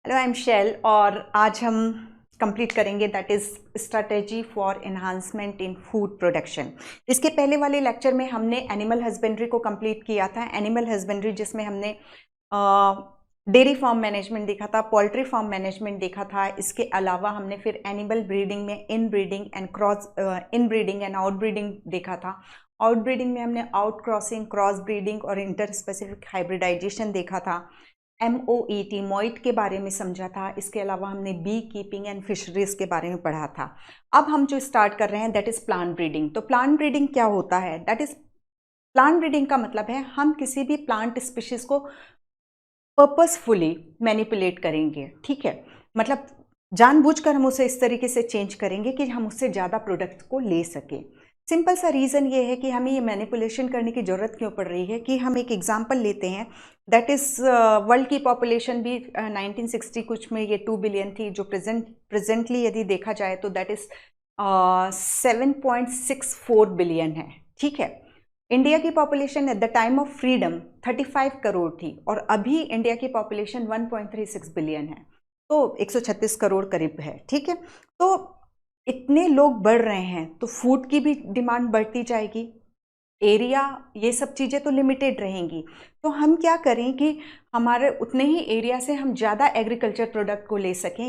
Hello, I am shell और आज हम कंप्लीट करेंगे that is strategy for enhancement in food production. इसके पहले वाले लेक्चर में हमने एनिमल हस्बेंड्री को कंप्लीट किया था। एनिमल हस्बेंड्री जिसमें हमने डेयरी फार्म मैनेजमेंट देखा था, पोल्ट्री फार्म मैनेजमेंट देखा था। इसके अलावा हमने फिर एनिमल ब्रीडिंग में इन ब्रीडिंग एंड आउट ब्रीडिंग देखा था। आउट ब्रीडिंग में हमने आउट क्रॉसिंग, क्रॉस ब्रीडिंग और इंटर स्पेसिफिक हाइब्रिडाइजेशन देखा था। MOET मोइट के बारे में समझा था। इसके अलावा हमने बी कीपिंग एंड फिशरीज के बारे में पढ़ा था। अब हम जो स्टार्ट कर रहे हैं दैट इज़ प्लांट ब्रीडिंग। तो प्लांट ब्रीडिंग क्या होता है? दैट इज़ प्लांट ब्रीडिंग का मतलब है हम किसी भी प्लांट स्पीशीज को पर्पसफुली मैनिपुलेट करेंगे। ठीक है, मतलब जानबूझकर हम उसे इस तरीके से चेंज करेंगे कि हम उससे ज़्यादा प्रोडक्ट को ले सकें। सिंपल सा रीज़न ये है कि हमें ये मैनिपुलेशन करने की ज़रूरत क्यों पड़ रही है कि हम एक एग्जांपल लेते हैं दैट इज़ वर्ल्ड की पॉपुलेशन भी 1960 कुछ में ये 2 बिलियन थी, जो प्रेजेंटली यदि देखा जाए तो दैट इज़ 7.64 बिलियन है। ठीक है, इंडिया की population at the time of freedom 35 crore थी और अभी इंडिया की पॉपुलेशन 1.36 बिलियन है, तो 136 करोड़ करीब है। ठीक है, तो इतने लोग बढ़ रहे हैं तो फूड की भी डिमांड बढ़ती जाएगी, एरिया, ये सब चीज़ें तो लिमिटेड रहेंगी। तो हम क्या करें कि हमारे उतने ही एरिया से हम ज़्यादा एग्रीकल्चर प्रोडक्ट को ले सकें।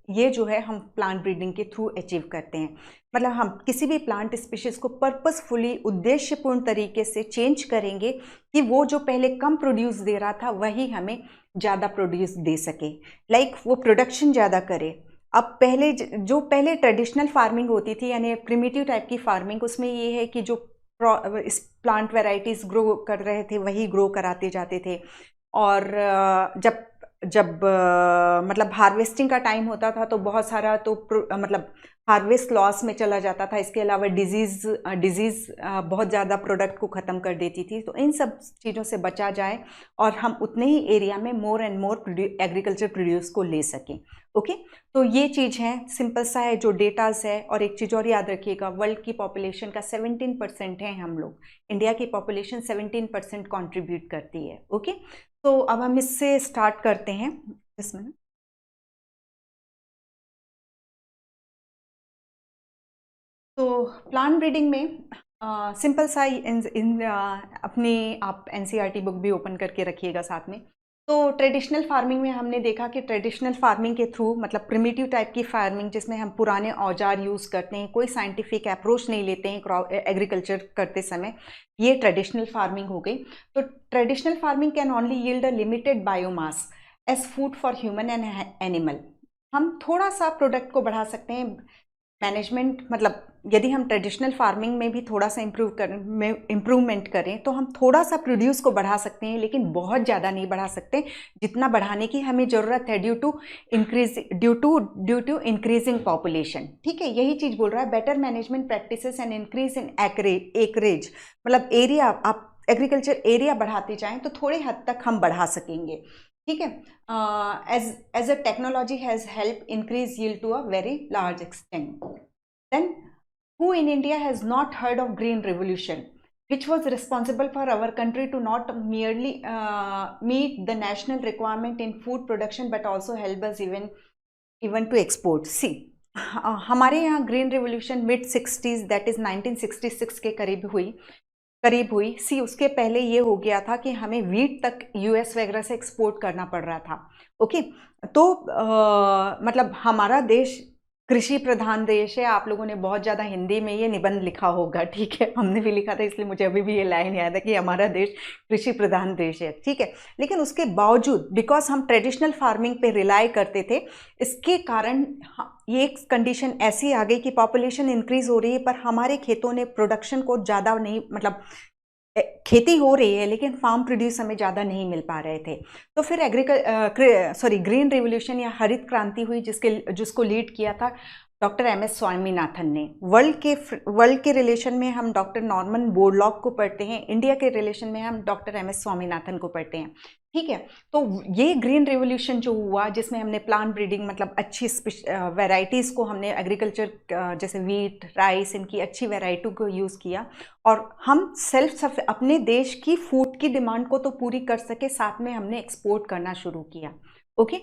ये जो है हम प्लांट ब्रीडिंग के थ्रू अचीव करते हैं। मतलब हम किसी भी प्लांट स्पीशीज को पर्पसफुली, उद्देश्यपूर्ण तरीके से चेंज करेंगे कि वो जो पहले कम प्रोड्यूस दे रहा था वही हमें ज़्यादा प्रोड्यूस दे सके, वो प्रोडक्शन ज़्यादा करे। अब पहले ट्रेडिशनल फार्मिंग होती थी, यानी प्रिमिटिव टाइप की फार्मिंग, उसमें ये है कि जो इस प्लांट वैरायटीज ग्रो कर रहे थे वही ग्रो कराते जाते थे। और जब जब मतलब हार्वेस्टिंग का टाइम होता था तो बहुत सारा तो मतलब हार्वेस्ट लॉस में चला जाता था। इसके अलावा डिजीज़ बहुत ज़्यादा प्रोडक्ट को ख़त्म कर देती थी। तो इन सब चीज़ों से बचा जाए और हम उतने ही एरिया में more and more agriculture produce को ले सकें। ओके, तो ये चीज़ है, सिंपल सा है जो डेटाज है। और एक चीज़ और याद रखिएगा, वर्ल्ड की पॉपुलेशन का 17% है हम लोग, इंडिया की पॉपुलेशन 17% कॉन्ट्रीब्यूट करती है। ओके, तो अब हम इससे स्टार्ट करते हैं इसमें। तो प्लांट ब्रीडिंग में सिंपल सा अपनी आप NCERT बुक भी ओपन करके रखिएगा साथ में। तो ट्रेडिशनल फार्मिंग में हमने देखा कि ट्रेडिशनल फार्मिंग के थ्रू, मतलब प्रिमिटिव टाइप की फार्मिंग जिसमें हम पुराने औजार यूज़ करते हैं, कोई साइंटिफिक अप्रोच नहीं लेते हैं एग्रीकल्चर करते समय, ये ट्रेडिशनल फार्मिंग हो गई। तो traditional farming can only yield a limited biomass as food for human and animal. हम थोड़ा सा प्रोडक्ट को बढ़ा सकते हैं मैनेजमेंट, मतलब यदि हम ट्रेडिशनल फार्मिंग में भी थोड़ा सा इम्प्रूवमेंट करें तो हम थोड़ा सा प्रोड्यूस को बढ़ा सकते हैं, लेकिन बहुत ज़्यादा नहीं बढ़ा सकते जितना बढ़ाने की हमें ज़रूरत है ड्यू टू इंक्रीजिंग पॉपुलेशन। ठीक है, यही चीज़ बोल रहा है, better management practices and increase in acreage, मतलब एरिया, आप एग्रीकल्चर एरिया बढ़ाते जाएं तो थोड़े हद तक हम बढ़ा सकेंगे। ठीक है, as a technology has helped increase yield to a very large extent. Then who in India has not heard of Green Revolution, which was responsible for our country to not merely meet the national requirement in food production but also help us even to export. See, हमारे यहाँ green revolution mid 60s that is 1966 के करीब हुई। सी, उसके पहले ये हो गया था कि हमें वीट तक US वगैरह से एक्सपोर्ट करना पड़ रहा था। ओके, तो मतलब हमारा देश कृषि प्रधान देश है। आप लोगों ने बहुत ज़्यादा हिंदी में ये निबंध लिखा होगा, ठीक है, हमने भी लिखा था, इसलिए मुझे अभी भी ये लाइन याद है कि हमारा देश कृषि प्रधान देश है। ठीक है, लेकिन उसके बावजूद बिकॉज हम ट्रेडिशनल फार्मिंग पे रिलाई करते थे, इसके कारण ये एक कंडीशन ऐसी आ गई कि पॉपुलेशन इंक्रीज हो रही है पर हमारे खेतों ने प्रोडक्शन को ज़्यादा नहीं, मतलब खेती हो रही है लेकिन फार्म प्रोड्यूस हमें ज़्यादा नहीं मिल पा रहे थे। तो फिर ग्रीन रेवोल्यूशन या हरित क्रांति हुई जिसको लीड किया था डॉक्टर MS स्वामीनाथन ने। वर्ल्ड के रिलेशन में हम डॉक्टर नॉर्मन बोरलॉग को पढ़ते हैं, इंडिया के रिलेशन में हम डॉक्टर MS स्वामीनाथन को पढ़ते हैं। ठीक है, तो ये ग्रीन रेवोल्यूशन जो हुआ जिसमें हमने प्लांट ब्रीडिंग, मतलब अच्छी वैरायटीज़ को हमने एग्रीकल्चर जैसे वीट, राइस, इनकी अच्छी वैरायटी को यूज़ किया और हम अपने देश की फूड की डिमांड को तो पूरी कर सके, साथ में हमने एक्सपोर्ट करना शुरू किया। ओके।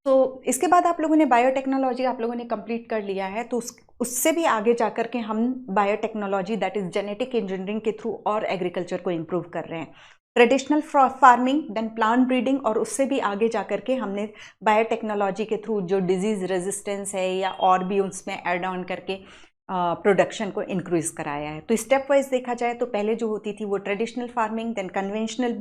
तो इसके बाद आप लोगों ने बायोटेक्नोलॉजी आप लोगों ने कंप्लीट कर लिया है, तो उससे भी आगे जाकर के हम biotechnology that is genetic engineering के थ्रू और एग्रीकल्चर को इम्प्रूव कर रहे हैं। Traditional farming, then plant breeding, और उससे भी आगे जाकर के हमने बायोटेक्नोलॉजी के थ्रू जो डिजीज रेजिस्टेंस है या और भी उसमें ऐड ऑन करके प्रोडक्शन को इंक्रीज कराया है। तो स्टेप वाइज देखा जाए तो पहले जो होती थी वो traditional farming, then conventional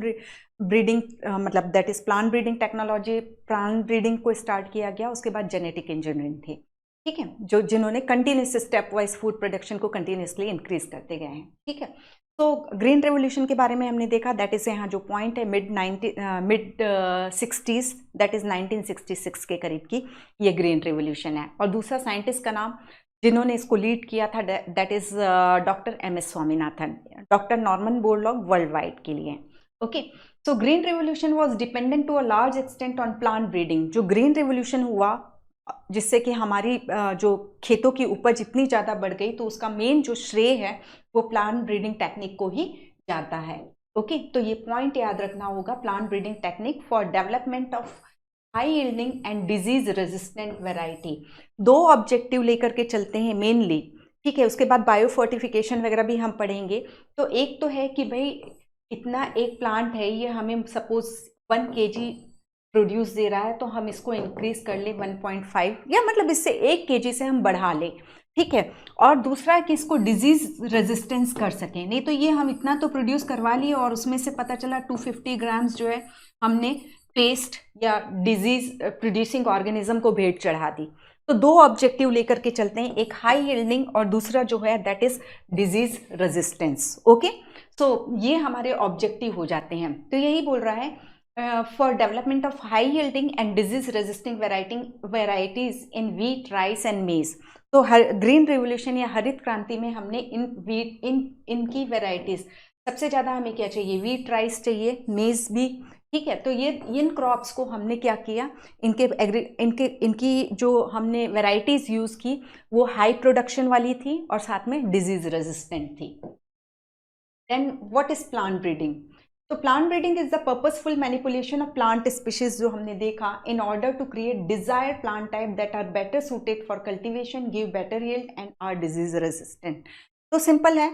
breeding, मतलब that is plant breeding technology, plant breeding को स्टार्ट किया गया, उसके बाद जेनेटिक इंजीनियरिंग थी, ठीक है, जो जिन्होंने continuous step wise food production को कंटिन्यूसली इंक्रीज करते गए हैं, ठीक है। तो ग्रीन रेवोल्यूशन के बारे में हमने देखा, दैट इज यहाँ जो पॉइंट है मिड 60s, दैट इज 1966 के करीब की ये ग्रीन रेवोल्यूशन है। और दूसरा साइंटिस्ट का नाम जिन्होंने इसको लीड किया था that is doctor MS Swaminathan, doctor Norman Borlaug world wide के लिए, okay. So green revolution was dependent to a large extent on plant breeding. जो ग्रीन रेवोल्यूशन हुआ जिससे कि हमारी जो खेतों की उपज इतनी ज़्यादा बढ़ गई, तो उसका मेन जो श्रेय है वो प्लांट ब्रीडिंग टेक्निक को ही जाता है, ओके। तो ये पॉइंट याद रखना होगा, plant breeding technique for development of high yielding and disease resistant variety. दो ऑब्जेक्टिव लेकर के चलते हैं मेनली, ठीक है। उसके बाद बायो फोर्टिफिकेशन वगैरह भी हम पढ़ेंगे। तो एक तो है कि भाई इतना एक प्लांट है, ये हमें सपोज 1 kg प्रोड्यूस दे रहा है, तो हम इसको इंक्रीज कर ले 1.5, या मतलब इससे 1 kg से हम बढ़ा ले, ठीक है। और दूसरा है कि इसको डिजीज रेजिस्टेंस कर सकें, नहीं तो ये हम इतना तो प्रोड्यूस करवा लिए और उसमें से पता चला 250 ग्राम्स जो है हमने पेस्ट या डिजीज प्रोड्यूसिंग ऑर्गेनिज्म को भेंट चढ़ा दी। तो दो ऑब्जेक्टिव लेकर के चलते हैं, एक हाई यील्डिंग और दूसरा जो है that is disease resistance, okay. So ये हमारे ऑब्जेक्टिव हो जाते हैं। तो यही बोल रहा है for development of high yielding and disease resisting varieties in wheat, rice and मेज। तो ग्रीन रिवोल्यूशन या हरित क्रांति में हमने इनकी वेराइटीज, सबसे ज़्यादा हमें क्या चाहिए, वीट, राइस चाहिए, मेज भी, ठीक है। तो ये इन क्रॉप्स को हमने क्या किया, इनकी जो हमने वेराइटीज यूज़ की वो हाई प्रोडक्शन वाली थी और साथ में डिजीज रेजिस्टेंट थी। Then what is plant breeding? तो plant breeding is the purposeful manipulation of plant species, जो हमने देखा, in order to create desired plant type that are better suited for cultivation, give better yield and are disease resistant. तो simple है,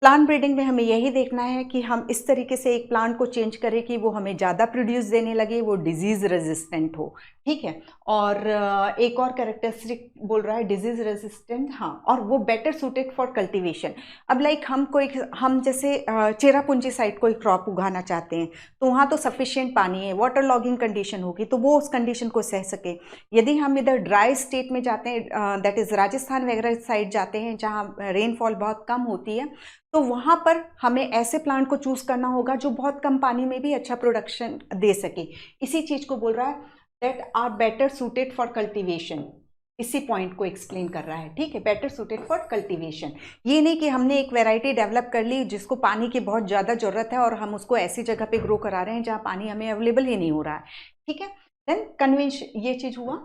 plant breeding में हमें यही देखना है कि हम इस तरीके से एक प्लांट को चेंज करें कि वो हमें ज़्यादा प्रोड्यूस देने लगे, वो डिजीज रेजिस्टेंट हो, ठीक है। और एक और कैरेक्टरिस्टिक बोल रहा है डिजीज रेजिस्टेंट, हाँ, और वो बेटर सूटेड फॉर कल्टीवेशन। अब लाइक हम जैसे चेरापूंजी साइड कोई क्रॉप उगाना चाहते हैं, तो वहाँ तो सफिशिएंट पानी है, वाटर लॉगिंग कंडीशन होगी, तो वो उस कंडीशन को सह सके। यदि हम इधर ड्राई स्टेट में जाते हैं, दैट इज़ राजस्थान वगैरह साइड जाते हैं जहाँ रेनफॉल बहुत कम होती है, तो वहाँ पर हमें ऐसे प्लांट को चूज करना होगा जो बहुत कम पानी में भी अच्छा प्रोडक्शन दे सके। इसी चीज को बोल रहा है that are better suited for cultivation, इसी पॉइंट को एक्सप्लेन कर रहा है, ठीक है, बेटर सूटेड फॉर कल्टीवेशन। ये नहीं कि हमने एक वैरायटी डेवलप कर ली जिसको पानी की बहुत ज़्यादा ज़रूरत है और हम उसको ऐसी जगह पे ग्रो करा रहे हैं जहाँ पानी हमें अवेलेबल ही नहीं हो रहा है, ठीक है। देन कन्वेंशन, ये चीज़ हुआ।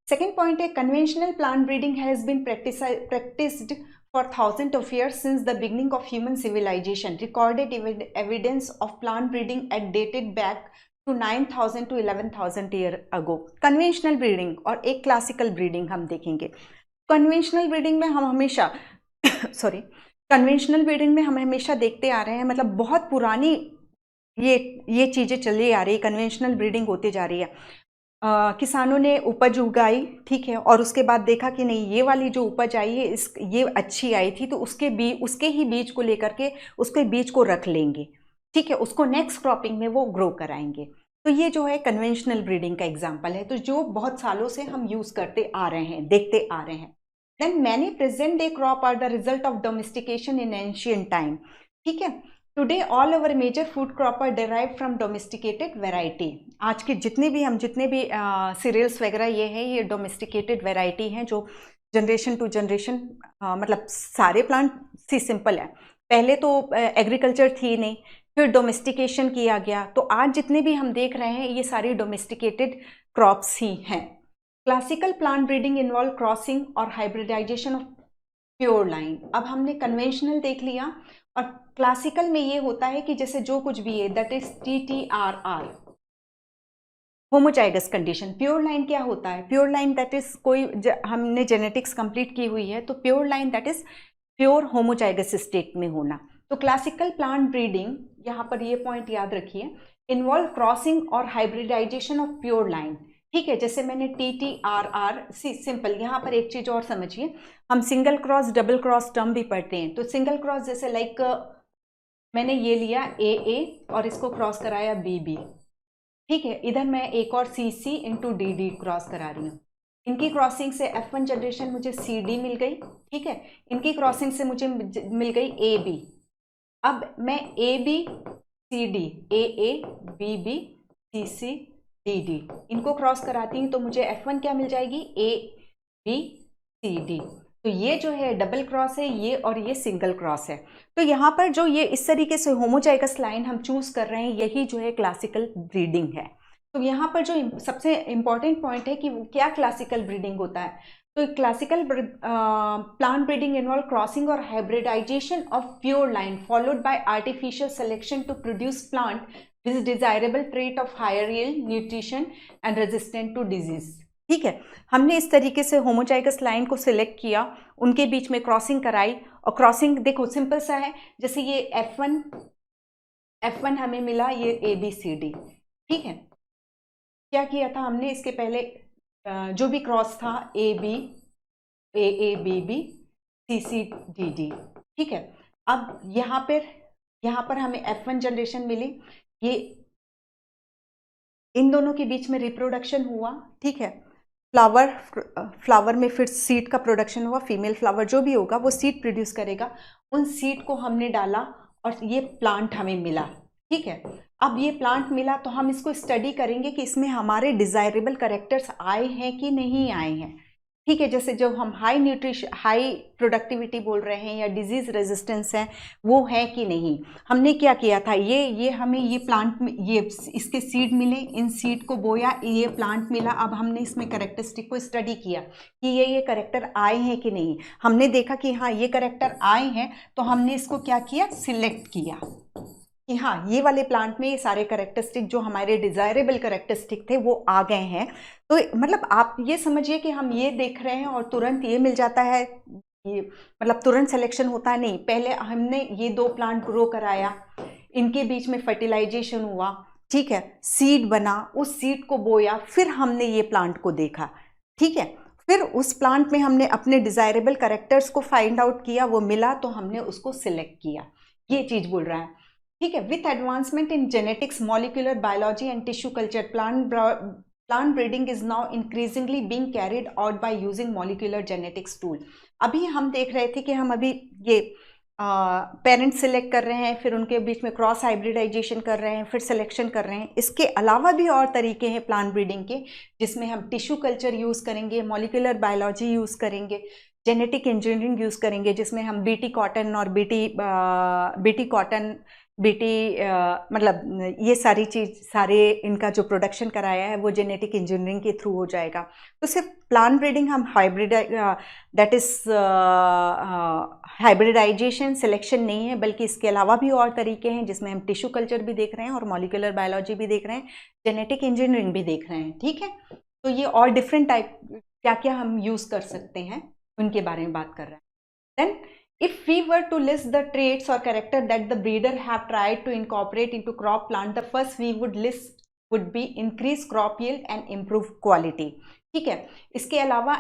सेकेंड पॉइंट है conventional plant breeding has been practised for thousands of years since the beginning of human civilization. Recorded evidence of plant breeding at dated back to 9,000 to 11,000 years ago. Conventional breeding और एक classical breeding हम देखेंगे। Conventional breeding में हम हमेशा conventional breeding में हम हमेशा देखते आ रहे हैं, मतलब बहुत पुरानी ये चीज़ें चली आ रही है, कन्वेंशनल ब्रीडिंग होती जा रही है। किसानों ने उपज उगाई, ठीक है, और उसके बाद देखा कि नहीं, ये वाली जो उपज आई है ये अच्छी आई थी, तो उसके ही बीज को लेकर के उसके बीज को रख लेंगे, ठीक है, उसको नेक्स्ट क्रॉपिंग में वो ग्रो कराएंगे। तो ये जो है कन्वेंशनल ब्रीडिंग का एग्जाम्पल है, तो जो बहुत सालों से हम यूज करते आ रहे हैं, देखते आ रहे हैं। Then many present day crop are the result of domestication in ancient time, ठीक है। Today all over major food crop are derive from domesticated variety. आज के जितने भी सीरियल्स वगैरह ये है, ये डोमेस्टिकेटेड वेराइटी हैं जो जनरेशन टू जनरेशन, मतलब सारे प्लांट सी सिंपल है, पहले तो एग्रीकल्चर थी नहीं, फिर डोमेस्टिकेशन किया गया, तो आज जितने भी हम देख रहे हैं ये सारी डोमेस्टिकेटेड क्रॉप्स ही हैं। Classical plant breeding involve crossing और हाइब्रिडाइजेशन ऑफ प्योर लाइन। अब हमने कन्वेंशनल देख लिया, और क्लासिकल में ये होता है कि जैसे जो कुछ भी है that is TTRR homozygous condition. Pure line क्या होता है? प्योर लाइन दैट इज हमने जेनेटिक्स कंप्लीट की हुई है, तो pure line that is pure homozygous state में होना। तो क्लासिकल प्लांट ब्रीडिंग, यहाँ पर ये पॉइंट याद रखिए, इन्वॉल्व क्रॉसिंग और हाइब्रिडाइजेशन ऑफ प्योर लाइन। ठीक है, जैसे मैंने TTRR सिंपल। यहाँ पर एक चीज और समझिए, हम single cross double cross term भी पढ़ते हैं। तो सिंगल क्रॉस जैसे लाइक मैंने ये लिया AA और इसको क्रॉस कराया BB, ठीक है, इधर मैं एक और CC इंटू DD क्रॉस करा रही हूँ। इनकी क्रॉसिंग से F1 जनरेशन मुझे CD मिल गई, ठीक है, इनकी क्रॉसिंग से मुझे मिल गई AB। अब मैं AB CD AA BB CC DD इनको क्रॉस कराती हूँ, तो मुझे F1 क्या मिल जाएगी? AB CD। तो ये जो है डबल क्रॉस है, ये और ये सिंगल क्रॉस है। तो यहाँ पर जो ये इस तरीके से होमोजाइगस लाइन हम चूज कर रहे हैं, यही जो है क्लासिकल ब्रीडिंग है। तो यहाँ पर जो सबसे इंपॉर्टेंट पॉइंट है कि क्या क्लासिकल ब्रीडिंग होता है। तो classical plant breeding involve crossing और hybridization of pure line followed by artificial selection to produce plant with desirable trait of higher yield, nutrition and resistant to disease. ठीक है, हमने इस तरीके से होमोजाइगस लाइन को सिलेक्ट किया, उनके बीच में क्रॉसिंग कराई, और क्रॉसिंग देखो सिंपल सा है, जैसे ये F1 हमें मिला, ये ABCD। ठीक है, क्या किया था हमने इसके पहले, जो भी क्रॉस था AB AA BB CC DD। ठीक है, अब यहाँ पर हमें F1 जनरेशन मिली, ये इन दोनों के बीच में रिप्रोडक्शन हुआ। ठीक है, फ्लावर में फिर सीड का प्रोडक्शन हुआ, फीमेल फ्लावर जो भी होगा वो सीड प्रोड्यूस करेगा, उन सीड को हमने डाला और ये प्लांट हमें मिला। ठीक है, अब ये प्लांट मिला तो हम इसको स्टडी करेंगे कि इसमें हमारे डिजायरेबल कैरेक्टर्स आए हैं कि नहीं आए हैं। ठीक है, जैसे जो हम हाई प्रोडक्टिविटी बोल रहे हैं या डिजीज रेजिस्टेंस है, वो है कि नहीं। हमने क्या किया था, ये हमें ये प्लांट में ये इसके सीड मिले, इन सीड को बोया, ये प्लांट मिला। अब हमने इसमें कैरेक्टरिस्टिक को स्टडी किया कि ये कैरेक्टर आए हैं कि नहीं। हमने देखा कि हाँ ये कैरेक्टर आए हैं, तो हमने इसको क्या किया, सिलेक्ट किया कि हाँ ये वाले प्लांट में ये सारे कैरेक्टरिस्टिक जो हमारे डिजायरेबल कैरेक्टरिस्टिक थे वो आ गए हैं। तो मतलब आप ये समझिए कि हम ये देख रहे हैं और तुरंत ये मिल जाता है, ये मतलब तुरंत सिलेक्शन होता है नहीं। पहले हमने ये 2 प्लांट ग्रो कराया, इनके बीच में फर्टिलाइजेशन हुआ, ठीक है, सीड बना, उस सीड को बोया, फिर हमने ये प्लांट को देखा। ठीक है, फिर उस प्लांट में हमने अपने डिजायरेबल कैरेक्टर्स को फाइंड आउट किया, वो मिला तो हमने उसको सिलेक्ट किया। ये चीज बोल रहा है। ठीक है, with advancement in genetics, molecular biology and tissue culture, plant breeding is now increasingly being carried out by using molecular genetics tool. अभी हम देख रहे थे कि हम अभी ये पेरेंट्स सिलेक्ट कर रहे हैं, फिर उनके बीच में क्रॉस हाइब्रिडाइजेशन कर रहे हैं, फिर सिलेक्शन कर रहे हैं। इसके अलावा भी और तरीके हैं प्लांट ब्रीडिंग के, जिसमें हम टिश्यू कल्चर यूज़ करेंगे, मॉलिक्यूलर बायोलॉजी यूज़ करेंगे, जेनेटिक इंजीनियरिंग यूज़ करेंगे, जिसमें हम BT कॉटन और BT कॉटन मतलब ये सारी चीज़, सारे इनका जो प्रोडक्शन कराया है वो जेनेटिक इंजीनियरिंग के थ्रू हो जाएगा। तो सिर्फ प्लांट ब्रीडिंग हम दैट इज हाइब्रिडाइजेशन सिलेक्शन नहीं है, बल्कि इसके अलावा भी और तरीके हैं जिसमें हम टिश्यू कल्चर भी देख रहे हैं और मॉलिक्यूलर बायोलॉजी भी देख रहे हैं, जेनेटिक इंजीनियरिंग भी देख रहे हैं। ठीक है, तो ये और डिफरेंट टाइप क्या क्या हम यूज़ कर सकते हैं उनके बारे में बात कर रहे हैं। Then if we were to list the traits or character that the breeder have tried to incorporate into crop plant, the first we would list would be increase crop yield and improve quality। ठीक है, इसके अलावा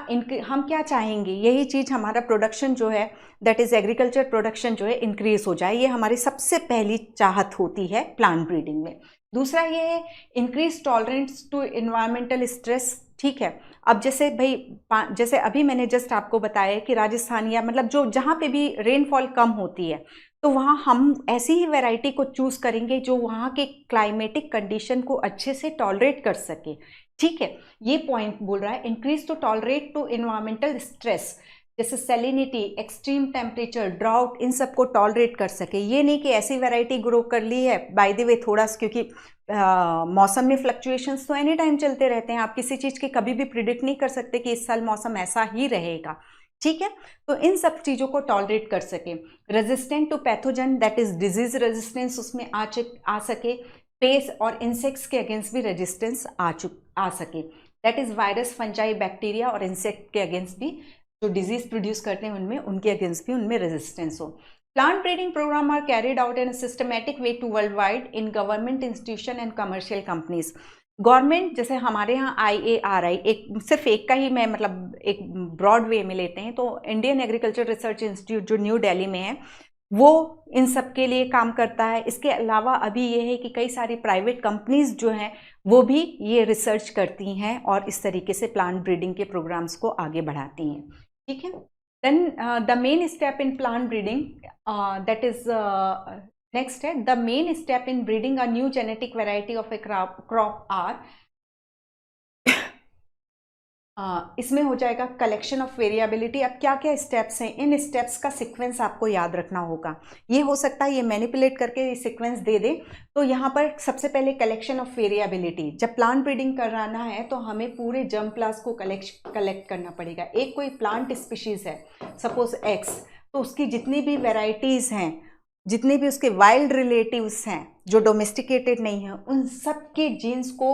हम क्या चाहेंगे, यही चीज़ हमारा production जो है दैट इज एग्रीकल्चर प्रोडक्शन जो है इंक्रीज हो जाए, ये हमारी सबसे पहली चाहत होती है प्लांट ब्रीडिंग में। दूसरा ये है increase tolerance to environmental stress. ठीक है, अब जैसे जैसे अभी मैंने जस्ट आपको बताया कि राजस्थान या मतलब जो जहाँ पे भी रेनफॉल कम होती है, तो वहाँ हम ऐसी ही वैरायटी को चूज़ करेंगे जो वहाँ के क्लाइमेटिक कंडीशन को अच्छे से टॉलरेट कर सके। ठीक है, ये पॉइंट बोल रहा है increase to tolerate to environmental stress, जैसे सैलिनिटी, एक्सट्रीम टेम्परेचर, ड्राउट, इन सबको टॉलरेट कर सके। ये नहीं कि ऐसी वैरायटी ग्रो कर ली है बाय द वे थोड़ा सा, क्योंकि मौसम में फ्लक्चुएशंस तो एनी टाइम चलते रहते हैं, आप किसी चीज़ की कभी भी प्रिडिक्ट नहीं कर सकते कि इस साल मौसम ऐसा ही रहेगा। ठीक है, तो इन सब चीज़ों को टॉलरेट कर सके। Resistant to pathogen that is disease resistance उसमें आ सके, पेस्ट और इंसेक्ट्स के अगेंस्ट भी रेजिस्टेंस आ सके। That is virus, fungi, bacteria और इंसेक्ट के अगेंस्ट भी, जो डिजीज प्रोड्यूस करते हैं उनमें, उनके अगेंस्ट भी उनमें रेजिस्टेंस हो। Plant breeding programme are carried out in systematic way to world wide in government institution and commercial companies. Government, जैसे हमारे यहाँ IARI, एक सिर्फ एक का ही मैं मतलब एक ब्रॉड वे में लेते हैं, तो इंडियन एग्रीकल्चर रिसर्च इंस्टीट्यूट जो न्यू दिल्ली में है, वो इन सब के लिए काम करता है। इसके अलावा अभी ये है कि कई सारी प्राइवेट कंपनीज जो हैं वो भी ये रिसर्च करती हैं और इस तरीके से प्लांट ब्रीडिंग के प्रोग्राम्स को आगे बढ़ाती हैं। ठीक है, then the main step in plant breeding, that is next है, the main step in breeding a new genetic variety of a crop are, इसमें हो जाएगा कलेक्शन ऑफ वेरिएबिलिटी। अब क्या क्या स्टेप्स हैं, इन स्टेप्स का सीक्वेंस आपको याद रखना होगा। ये हो सकता है ये मैनिपुलेट करके ये सीक्वेंस दे दे। तो यहाँ पर सबसे पहले कलेक्शन ऑफ वेरिएबिलिटी, जब प्लांट ब्रीडिंग कराना है तो हमें पूरे जर्म प्लास को कलेक्ट करना पड़ेगा। एक कोई प्लांट स्पीशीज है सपोज एक्स, तो उसकी जितनी भी वेराइटीज़ हैं, जितने भी उसके वाइल्ड रिलेटिव्स हैं जो डोमेस्टिकेटेड नहीं है, उन सब के जीन्स को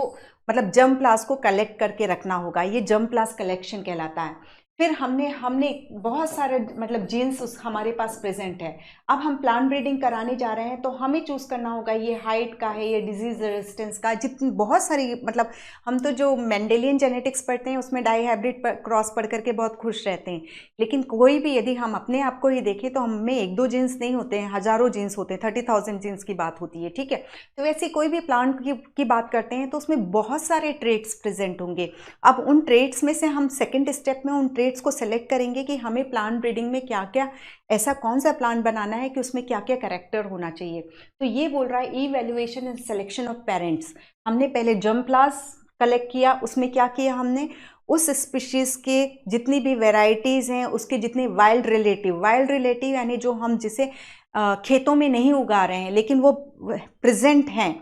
मतलब जर्म प्लास को कलेक्ट करके रखना होगा। ये जर्म प्लास कलेक्शन कहलाता है। फिर हमने बहुत सारे मतलब जीन्स उस हमारे पास प्रेजेंट है। अब हम प्लांट ब्रीडिंग कराने जा रहे हैं तो हमें चूज़ करना होगा ये हाइट का है, ये डिजीज रेजिस्टेंस का, जितनी बहुत सारी मतलब हम तो जो मेंडेलियन जेनेटिक्स पढ़ते हैं उसमें डाई हाइब्रिड क्रॉस पढ़ करके बहुत खुश रहते हैं। लेकिन कोई भी यदि हम अपने आप को ही देखें तो हमें 1-2 जीन्स नहीं होते हैं, हज़ारों जीन्स होते हैं, 30,000 जीन्स की बात होती है। ठीक है, तो वैसे कोई भी प्लांट की बात करते हैं तो उसमें बहुत सारे ट्रेट्स प्रेजेंट होंगे। अब उन ट्रेट्स में से हम सेकेंड स्टेप में उन ट्रेट्स को सेलेक्ट करेंगे कि हमें प्लांट ब्रीडिंग में क्या क्या, ऐसा कौन सा प्लांट बनाना है कि उसमें क्या क्या कैरेक्टर होना चाहिए। तो ये बोल रहा है evaluation and selection of parents. हमने पहले जर्म प्लास कलेक्ट किया, उसमें क्या किया हमने, उस स्पीशीज के जितनी भी वेराइटीज हैं उसके जितने वाइल्ड रिलेटिव यानी जो हम जिसे खेतों में नहीं उगा रहे हैं लेकिन वो प्रेजेंट हैं।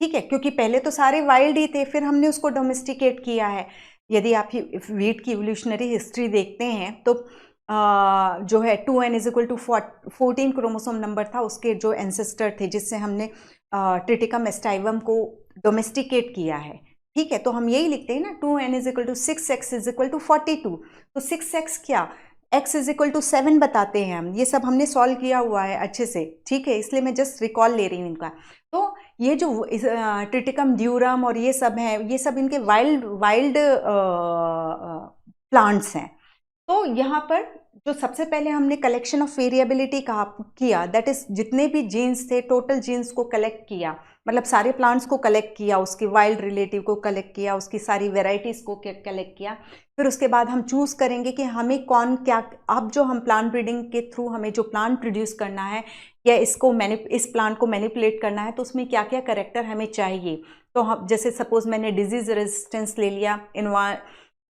ठीक है, क्योंकि पहले तो सारे वाइल्ड ही थे, फिर हमने उसको डोमेस्टिकेट किया है। यदि आप वीट की इवोल्यूशनरी हिस्ट्री देखते हैं तो जो है 2n = 14 क्रोमोसोम नंबर था उसके जो एंसेस्टर थे, जिससे हमने ट्रिटिकम एस्टाइवम को डोमेस्टिकेट किया है। ठीक है, तो हम यही लिखते हैं ना 2n = 6, x = 42। तो 6x क्या, x = 7 बताते हैं हम। ये सब हमने सॉल्व किया हुआ है अच्छे से। ठीक है, इसलिए मैं जस्ट रिकॉल ले रही हूँ इनका। तो ये जो ट्रिटिकम ड्यूरम और ये सब हैं, ये सब इनके वाइल्ड प्लांट्स हैं। तो यहाँ पर जो सबसे पहले हमने कलेक्शन ऑफ वेरिएबिलिटी किया, दैट इज जितने भी जीन्स थे टोटल जीन्स को कलेक्ट किया, मतलब सारे प्लांट्स को कलेक्ट किया, उसके वाइल्ड रिलेटिव को कलेक्ट किया, उसकी सारी वेराइटीज़ को कलेक्ट किया। फिर उसके बाद हम चूज़ करेंगे कि हमें कौन क्या, अब जो हम प्लांट ब्रीडिंग के थ्रू हमें जो प्लांट प्रोड्यूस करना है या इस प्लांट को मैनिपुलेट करना है तो उसमें क्या क्या कैरेक्टर हमें चाहिए। तो हम जैसे सपोज मैंने डिजीज रेजिस्टेंस ले लिया,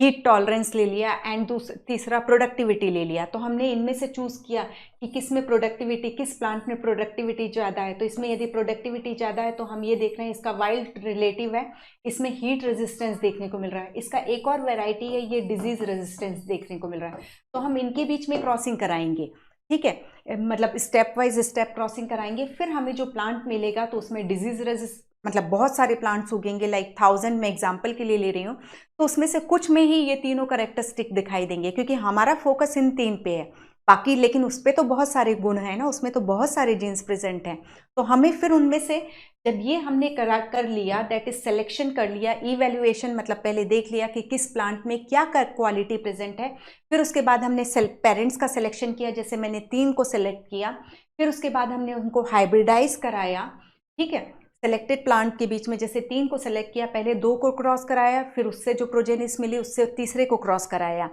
हीट टॉलरेंस ले लिया एंड तीसरा प्रोडक्टिविटी ले लिया। तो हमने इनमें से चूज़ किया कि किस में प्रोडक्टिविटी, किस प्लांट में प्रोडक्टिविटी ज़्यादा है। तो इसमें यदि प्रोडक्टिविटी ज़्यादा है तो हम ये देख रहे हैं इसका वाइल्ड रिलेटिव है, इसमें हीट रेजिस्टेंस देखने को मिल रहा है। इसका एक और वेराइटी है, ये डिजीज रेजिस्टेंस देखने को मिल रहा है। तो हम इनके बीच में क्रॉसिंग कराएंगे। ठीक है, मतलब स्टेप वाइज स्टेप क्रॉसिंग कराएंगे। फिर हमें जो प्लांट मिलेगा तो उसमें डिजीज रेजिस्ट मतलब बहुत सारे प्लांट्स उगेंगे, लाइक 1000 मैं एग्जांपल के लिए ले रही हूँ। तो उसमें से कुछ में ही ये तीनों कैरेक्टरिस्टिक दिखाई देंगे क्योंकि हमारा फोकस इन 3 पे है। बाकी लेकिन उस पर तो बहुत सारे गुण हैं ना, उसमें तो बहुत सारे जीन्स प्रेजेंट हैं। तो हमें फिर उनमें से जब ये हमने कर लिया, दैट इज सिलेक्शन कर लिया, इवैल्यूएशन मतलब पहले देख लिया कि किस प्लांट में क्या क्वालिटी प्रेजेंट है। फिर उसके बाद हमने पेरेंट्स का सिलेक्शन किया, जैसे मैंने 3 को सिलेक्ट किया। फिर उसके बाद हमने उनको हाइब्रिडाइज कराया। ठीक है, सेलेक्टेड प्लांट के बीच में जैसे 3 को सेलेक्ट किया, पहले 2 को क्रॉस कराया, फिर उससे जो प्रोजेनिस मिली उससे तीसरे को क्रॉस कराया।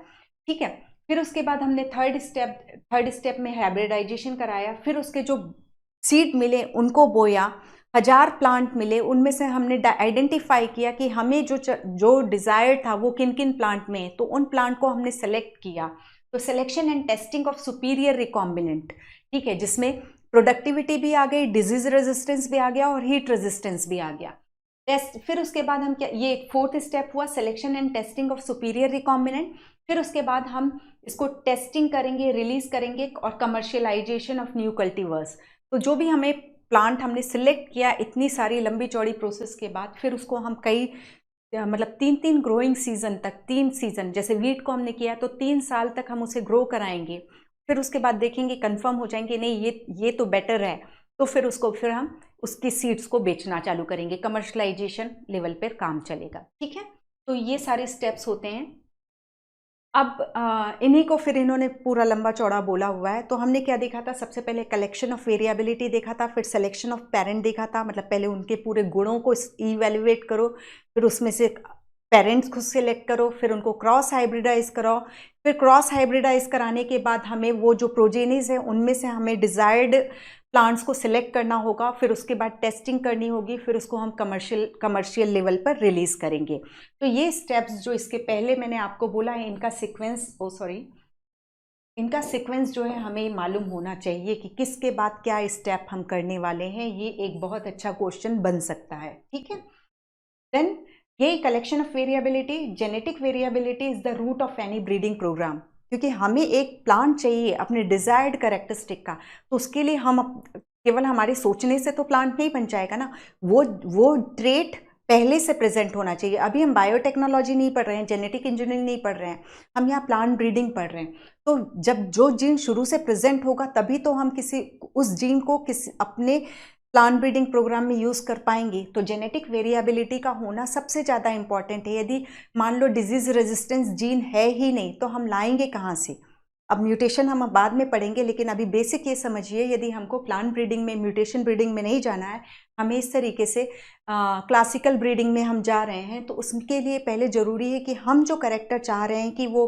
ठीक है, फिर उसके बाद हमने थर्ड स्टेप में हाइब्रिडाइजेशन कराया। फिर उसके जो सीड मिले उनको बोया, 1000 प्लांट मिले, उनमें से हमने आइडेंटिफाई किया कि हमें जो डिज़ायर था वो किन किन प्लांट में, तो उन प्लांट को हमने सेलेक्ट किया। तो selection and testing of superior recombinant. ठीक है, जिसमें प्रोडक्टिविटी भी आ गई, डिजीज रेजिस्टेंस भी आ गया और हीट रेजिस्टेंस भी आ गया। टेस्ट, फिर उसके बाद हम क्या, ये 4th स्टेप हुआ selection and testing of superior recombinant. फिर उसके बाद हम इसको टेस्टिंग करेंगे, रिलीज करेंगे और कमर्शियलाइजेशन ऑफ न्यू कल्टीवर्स। तो जो भी हमें प्लांट हमने सिलेक्ट किया इतनी सारी लंबी चौड़ी प्रोसेस के बाद, फिर उसको हम कई मतलब 3 ग्रोइंग सीजन तक, 3 सीजन, जैसे वीट को हमने किया तो 3 साल तक हम उसे ग्रो कराएंगे, फिर उसके बाद देखेंगे कंफर्म हो जाएंगे नहीं ये तो बेटर है, तो फिर हम उसकी सीड्स को बेचना चालू करेंगे, कमर्शलाइजेशन लेवल पर काम चलेगा। ठीक है, तो ये सारे स्टेप्स होते हैं। अब इन्हीं को फिर इन्होंने पूरा लंबा चौड़ा बोला हुआ है। तो हमने क्या देखा था, सबसे पहले कलेक्शन ऑफ वेरिएबिलिटी देखा था, फिर सिलेक्शन ऑफ पेरेंट देखा था, मतलब पहले उनके पूरे गुणों को इवेल्युएट करो, फिर उसमें से पेरेंट्स को सिलेक्ट करो, फिर उनको क्रॉस हाइब्रिडाइज कराओ, फिर क्रॉस हाइब्रिडाइज कराने के बाद हमें वो जो प्रोजेनीज है उनमें से हमें डिजायर्ड प्लांट्स को सिलेक्ट करना होगा, फिर उसके बाद टेस्टिंग करनी होगी, फिर उसको हम कमर्शियल लेवल पर रिलीज करेंगे। तो ये स्टेप्स जो इसके पहले मैंने आपको बोला है, इनका सीक्वेंस जो है हमें मालूम होना चाहिए कि किसके बाद क्या स्टेप हम करने वाले हैं। ये एक बहुत अच्छा क्वेश्चन बन सकता है। ठीक है, देन यही collection of variability, genetic variability is the root of any breeding programme, क्योंकि हमें एक प्लांट चाहिए अपने डिजायर्ड कैरेक्टरिस्टिक का, तो उसके लिए हम केवल हमारे सोचने से तो प्लांट नहीं बन जाएगा ना, वो ट्रेट पहले से प्रेजेंट होना चाहिए। अभी हम बायोटेक्नोलॉजी नहीं पढ़ रहे हैं, जेनेटिक इंजीनियरिंग नहीं पढ़ रहे हैं, हम यहाँ प्लांट ब्रीडिंग पढ़ रहे हैं। तो जब जो जीन शुरू से प्रेजेंट होगा तभी तो हम उस जीन को अपने प्लांट ब्रीडिंग प्रोग्राम में यूज़ कर पाएंगे। तो जेनेटिक वेरिएबिलिटी का होना सबसे ज़्यादा इंपॉर्टेंट है। यदि मान लो डिजीज रेजिस्टेंस जीन है ही नहीं तो हम लाएंगे कहाँ से? अब म्यूटेशन हम बाद में पढ़ेंगे, लेकिन अभी बेसिक ये समझिए, यदि हमको प्लांट ब्रीडिंग में, म्यूटेशन ब्रीडिंग में नहीं जाना है, हमें इस तरीके से क्लासिकल ब्रीडिंग में हम जा रहे हैं, तो उसके लिए पहले ज़रूरी है कि हम जो कैरेक्टर चाह रहे हैं कि वो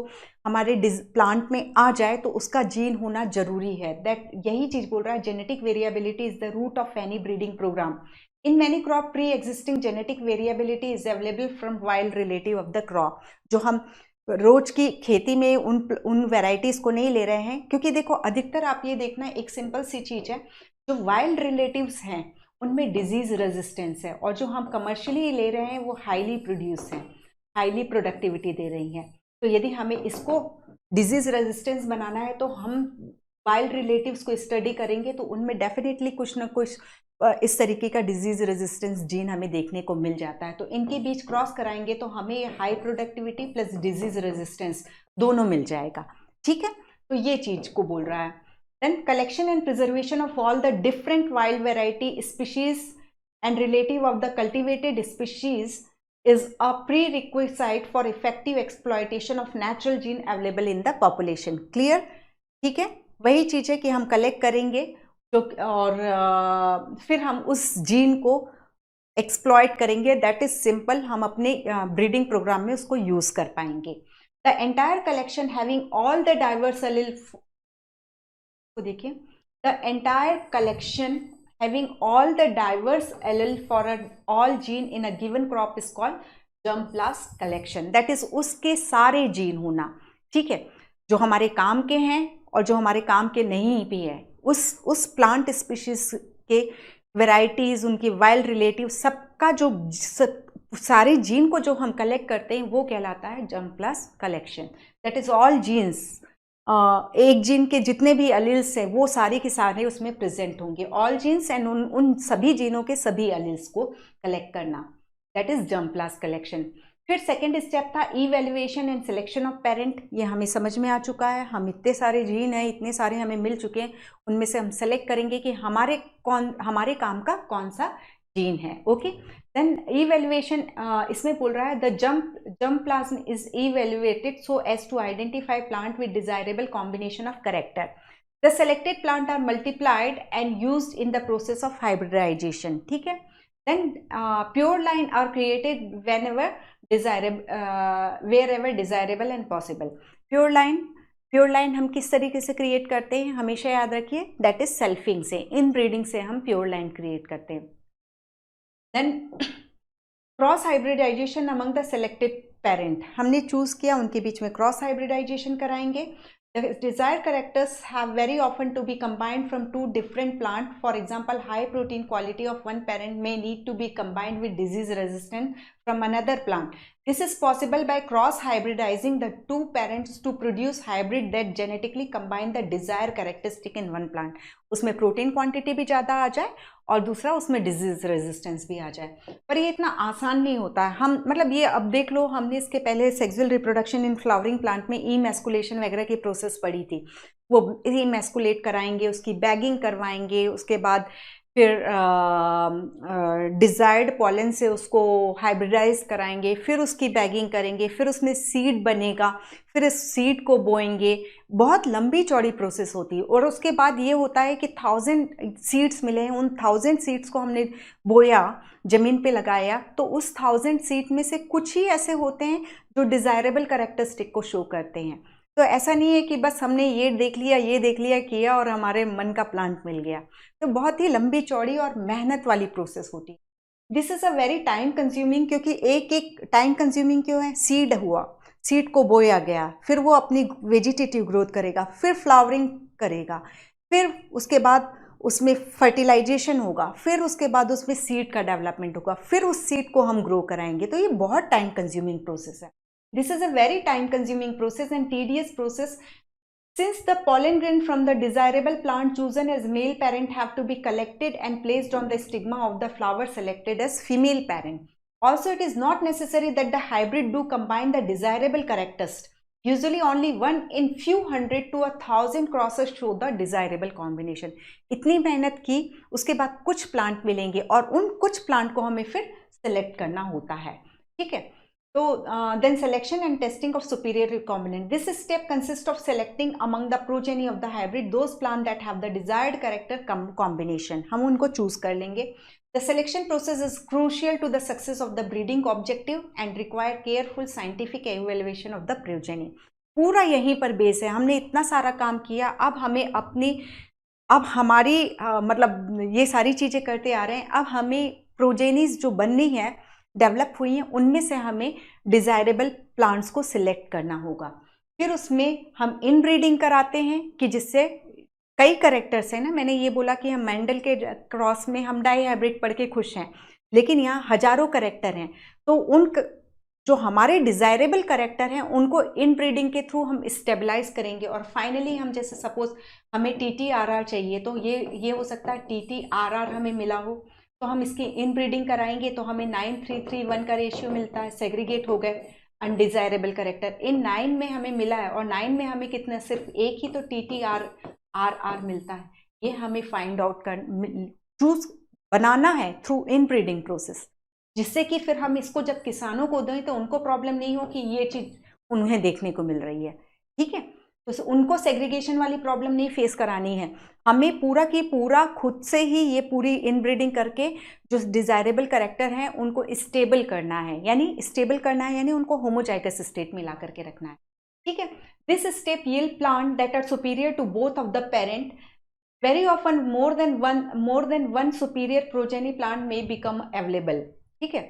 हमारे प्लांट में आ जाए, तो उसका जीन होना जरूरी है। यही चीज़ बोल रहा है, genetic variability is the root of any breeding programme. In many crop pre existing genetic variability is available from wild relative of the crop. जो हम रोज की खेती में उन वेराइटीज़ को नहीं ले रहे हैं, क्योंकि देखो अधिकतर आप ये देखना, एक सिंपल सी चीज़ है, जो वाइल्ड रिलेटिव्स हैं उनमें डिजीज रेजिस्टेंस है, और जो हम कमर्शियली ले रहे हैं वो हाईली प्रोड्यूस हैं, हाईली प्रोडक्टिविटी दे रही हैं। तो यदि हमें इसको डिजीज रेजिस्टेंस बनाना है तो हम वाइल्ड रिलेटिव्स को स्टडी करेंगे, तो उनमें डेफिनेटली कुछ ना कुछ इस तरीके का डिजीज रेजिस्टेंस जीन हमें देखने को मिल जाता है। तो इनके बीच क्रॉस कराएंगे तो हमें high productivity plus disease resistance दोनों मिल जाएगा। ठीक है, तो ये चीज़ को बोल रहा है। Then collection and preservation of all the different wild variety species and relative of the cultivated species is a prerequisite for effective exploitation of natural gene available in the population. Clear? ठीक है, वही चीज़ है कि हम collect करेंगे और फिर हम उस जीन को एक्सप्लॉइट करेंगे। दैट इज सिंपल, हम अपने ब्रीडिंग प्रोग्राम में उसको यूज कर पाएंगे। The entire collection having all the diverse allele, को देखिए, the entire collection having all the diverse allele for all gene in a given crop is called germplasm collection. That is उसके सारे gene होना। ठीक है, जो हमारे काम के हैं और जो हमारे काम के नहीं भी है, उस प्लांट स्पीशीज के वेराइटीज, उनकी वाइल्ड रिलेटिव, सबका जो सारे जीन को जो हम कलेक्ट करते हैं वो कहलाता है germplasm collection. That is all genes, एक जीन के जितने भी अलील्स हैं वो सारे के सारे उसमें प्रेजेंट होंगे, ऑल जीन्स, एंड उन सभी जीनों के सभी अलील्स को कलेक्ट करना, दैट इज जर्मप्लाज्म कलेक्शन। फिर सेकेंड स्टेप था evaluation and selection of parent. ये हमें समझ में आ चुका है, हम इतने सारे जीन हैं, इतने सारे हमें मिल चुके हैं, उनमें से हम सेलेक्ट करेंगे कि हमारे काम का कौन सा जीन है। ओके, देन इवैल्यूएशन, इसमें बोल रहा है the germplasm is evaluated so as to identify plant with desirable combination of character. The selected plant are multiplied and used in the process of hybridization. ठीक है, then pure line are created wherever desirable and possible. Pure line हम किस तरीके से create करते हैं, हमेशा याद रखिए, दैट इज सेल्फिंग से, इन ब्रीडिंग से हम प्योर लाइन क्रिएट करते हैं। Then cross hybridization among the selected parent, हमने चूज किया, उनके बीच में क्रॉस हाइब्रिडाइजेशन कराएंगे। The desired characters have very often to be combined from two different plants. For example, high protein quality of one parent may need to be combined with disease resistant from another plant. This is possible by cross hybridizing the two parents to produce hybrid that genetically combine the desired characteristic in one plant. उसमें protein quantity भी ज़्यादा आ जाए और दूसरा उसमें disease resistance भी आ जाए। पर ये इतना आसान नहीं होता है। हम मतलब ये अब देख लो, हमने इसके पहले sexual reproduction in flowering plant में इमैस्कुलेशन वगैरह की प्रोसेस पढ़ी थी। वो इमैस्कुलेट कराएंगे, उसकी बैगिंग करवाएंगे, उसके बाद फिर डिजायर्ड पॉलन से उसको हाइब्रिडाइज कराएंगे, फिर उसकी बैगिंग करेंगे, फिर उसमें सीड बनेगा, फिर इस सीड को बोएंगे। बहुत लंबी चौड़ी प्रोसेस होती है। और उसके बाद ये होता है कि 1000 सीड्स मिले हैं, उन 1000 सीड्स को हमने बोया, ज़मीन पे लगाया, तो उस 1000 सीड में से कुछ ही ऐसे होते हैं जो डिज़ायरेबल कैरेक्टरिस्टिक को शो करते हैं। तो ऐसा नहीं है कि बस हमने ये देख लिया किया और हमारे मन का प्लांट मिल गया। तो बहुत ही लंबी चौड़ी और मेहनत वाली प्रोसेस होती है। This is a very time consuming, क्योंकि एक टाइम कंज्यूमिंग क्यों है? सीड हुआ, सीड को बोया गया, फिर वो अपनी वेजिटेटिव ग्रोथ करेगा, फिर फ्लावरिंग करेगा, फिर उसके बाद उसमें फर्टिलाइजेशन होगा, फिर उसके बाद उसमें सीड का डेवलपमेंट होगा, फिर उस सीड को हम ग्रो कराएंगे। तो ये बहुत टाइम कंज्यूमिंग प्रोसेस है। This is a very time consuming process and tedious process, since the pollen grain from the desirable plant chosen as male parent have to be collected and placed on the stigma of the flower selected as female parent. Also, it is not necessary that the hybrid do combine the desirable characters. Usually only one in few hundred to 1000 crosses show the desirable combination. इतनी मेहनत की, उसके बाद कुछ plant मिलेंगे और उन कुछ प्लांट को हमें फिर सेलेक्ट करना होता है। ठीक है। So then selection and testing of superior recombinant. This step consists of selecting among the progeny of the hybrid those plants that have the desired character combination. हम उनको choose कर लेंगे। The selection process is crucial to the success of the breeding objective and require careful scientific evaluation of the progeny. पूरा यहीं पर base है। हमने इतना सारा काम किया, अब हमारी मतलब ये सारी चीज़ें करते आ रहे हैं। अब हमें प्रोजेनीज जो बननी है, डेवलप हुई हैं, उनमें से हमें डिज़ायरेबल प्लांट्स को सिलेक्ट करना होगा। फिर उसमें हम इनब्रीडिंग कराते हैं कि जिससे कई करेक्टर्स हैं ना। मैंने ये बोला कि हम मेंडल के क्रॉस में हम डाई हाइब्रिड पढ़ के खुश हैं, लेकिन यहाँ हजारों करेक्टर हैं। तो उन जो हमारे डिज़ायरेबल करेक्टर हैं उनको इनब्रीडिंग के थ्रू हम स्टेबलाइज करेंगे। और फाइनली हम जैसे सपोज हमें TTRR चाहिए, तो ये हो सकता है TTRR हमें मिला हो, तो हम इसकी इनब्रीडिंग कराएंगे तो हमें 9331 का रेशियो मिलता है। सेग्रीगेट हो गए अनडिजायरेबल करेक्टर। इन 9 में हमें मिला है और 9 में हमें कितना, सिर्फ एक ही तो TTRR मिलता है। ये हमें फाइंड आउट कर चूज बनाना है थ्रू इनब्रीडिंग प्रोसेस, जिससे कि फिर हम इसको जब किसानों को दें तो उनको प्रॉब्लम नहीं हो कि ये चीज़ उन्हें देखने को मिल रही है। ठीक है, तो उनको सेग्रीगेशन वाली प्रॉब्लम नहीं फेस करानी है। हमें पूरा की पूरा खुद से ही ये पूरी इनब्रीडिंग करके जो डिज़ायरेबल कैरेक्टर हैं उनको स्टेबल करना है, यानी उनको होमोजाइगस स्टेट में ला करके रखना है। ठीक है, this step yield plant that are superior to both of the parent. Very often more than one superior progeny plant में बिकम अवेलेबल। ठीक है,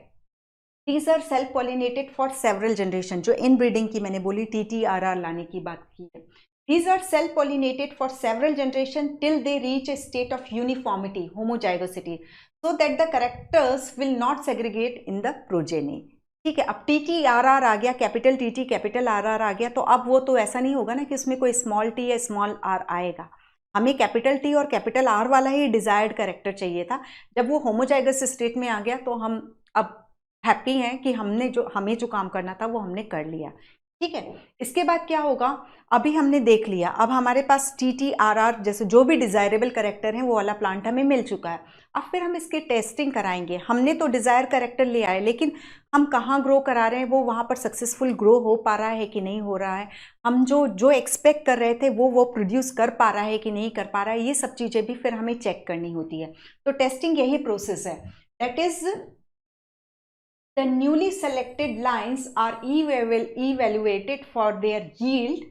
These are self pollinated for several generation। जो इनब्रीडिंग की मैंने बोली, TTRR लाने की बात की है। These are self pollinated for several generation till they reach a state of uniformity, homozygosity, so that the characters will not segregate in the progeny। ठीक है, अब TTRR आ गया, कैपिटल TT कैपिटल RR आ गया, तो अब वो तो ऐसा नहीं होगा ना कि उसमें कोई स्मॉल t या स्मॉल r आएगा। हमें कैपिटल T और कैपिटल R वाला ही डिजायर्ड कैरेक्टर चाहिए था। जब वो होमोजाइगस स्टेट में आ गया तो हम अब हैप्पी हैं कि हमें जो काम करना था वो हमने कर लिया। ठीक है, इसके बाद क्या होगा, अभी हमने देख लिया, अब हमारे पास TTRR जैसे जो भी डिज़ायरेबल कैरेक्टर हैं वो वाला प्लांट हमें मिल चुका है। अब फिर हम इसकी टेस्टिंग कराएंगे। हमने तो डिज़ायर कैरेक्टर ले आए, लेकिन हम कहाँ ग्रो करा रहे हैं, वो वहाँ पर सक्सेसफुल ग्रो हो पा रहा है कि नहीं हो रहा है, हम जो एक्सपेक्ट कर रहे थे वो प्रोड्यूस कर पा रहा है कि नहीं कर पा रहा है, ये सब चीज़ें भी फिर हमें चेक करनी होती है। तो टेस्टिंग यही प्रोसेस है। That is the newly selected lines are evaluated for their yield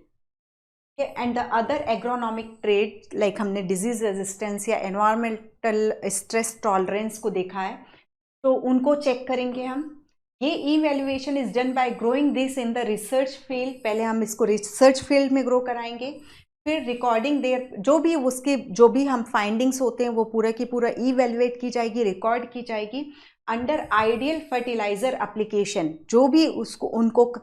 and the other agronomic traits like हमने disease resistance या environmental stress tolerance को देखा है, तो उनको चेक करेंगे हम। ये evaluation is done by growing this in the research field। पहले हम इसको रिसर्च फील्ड में ग्रो कराएंगे, फिर रिकॉर्डिंग देयर जो भी हम फाइंडिंग्स होते हैं वो पूरा की पूरा इवेल्युएट की जाएगी, रिकॉर्ड की जाएगी। अंडर आइडियल फर्टिलाइजर एप्लीकेशन, जो भी उसको उनको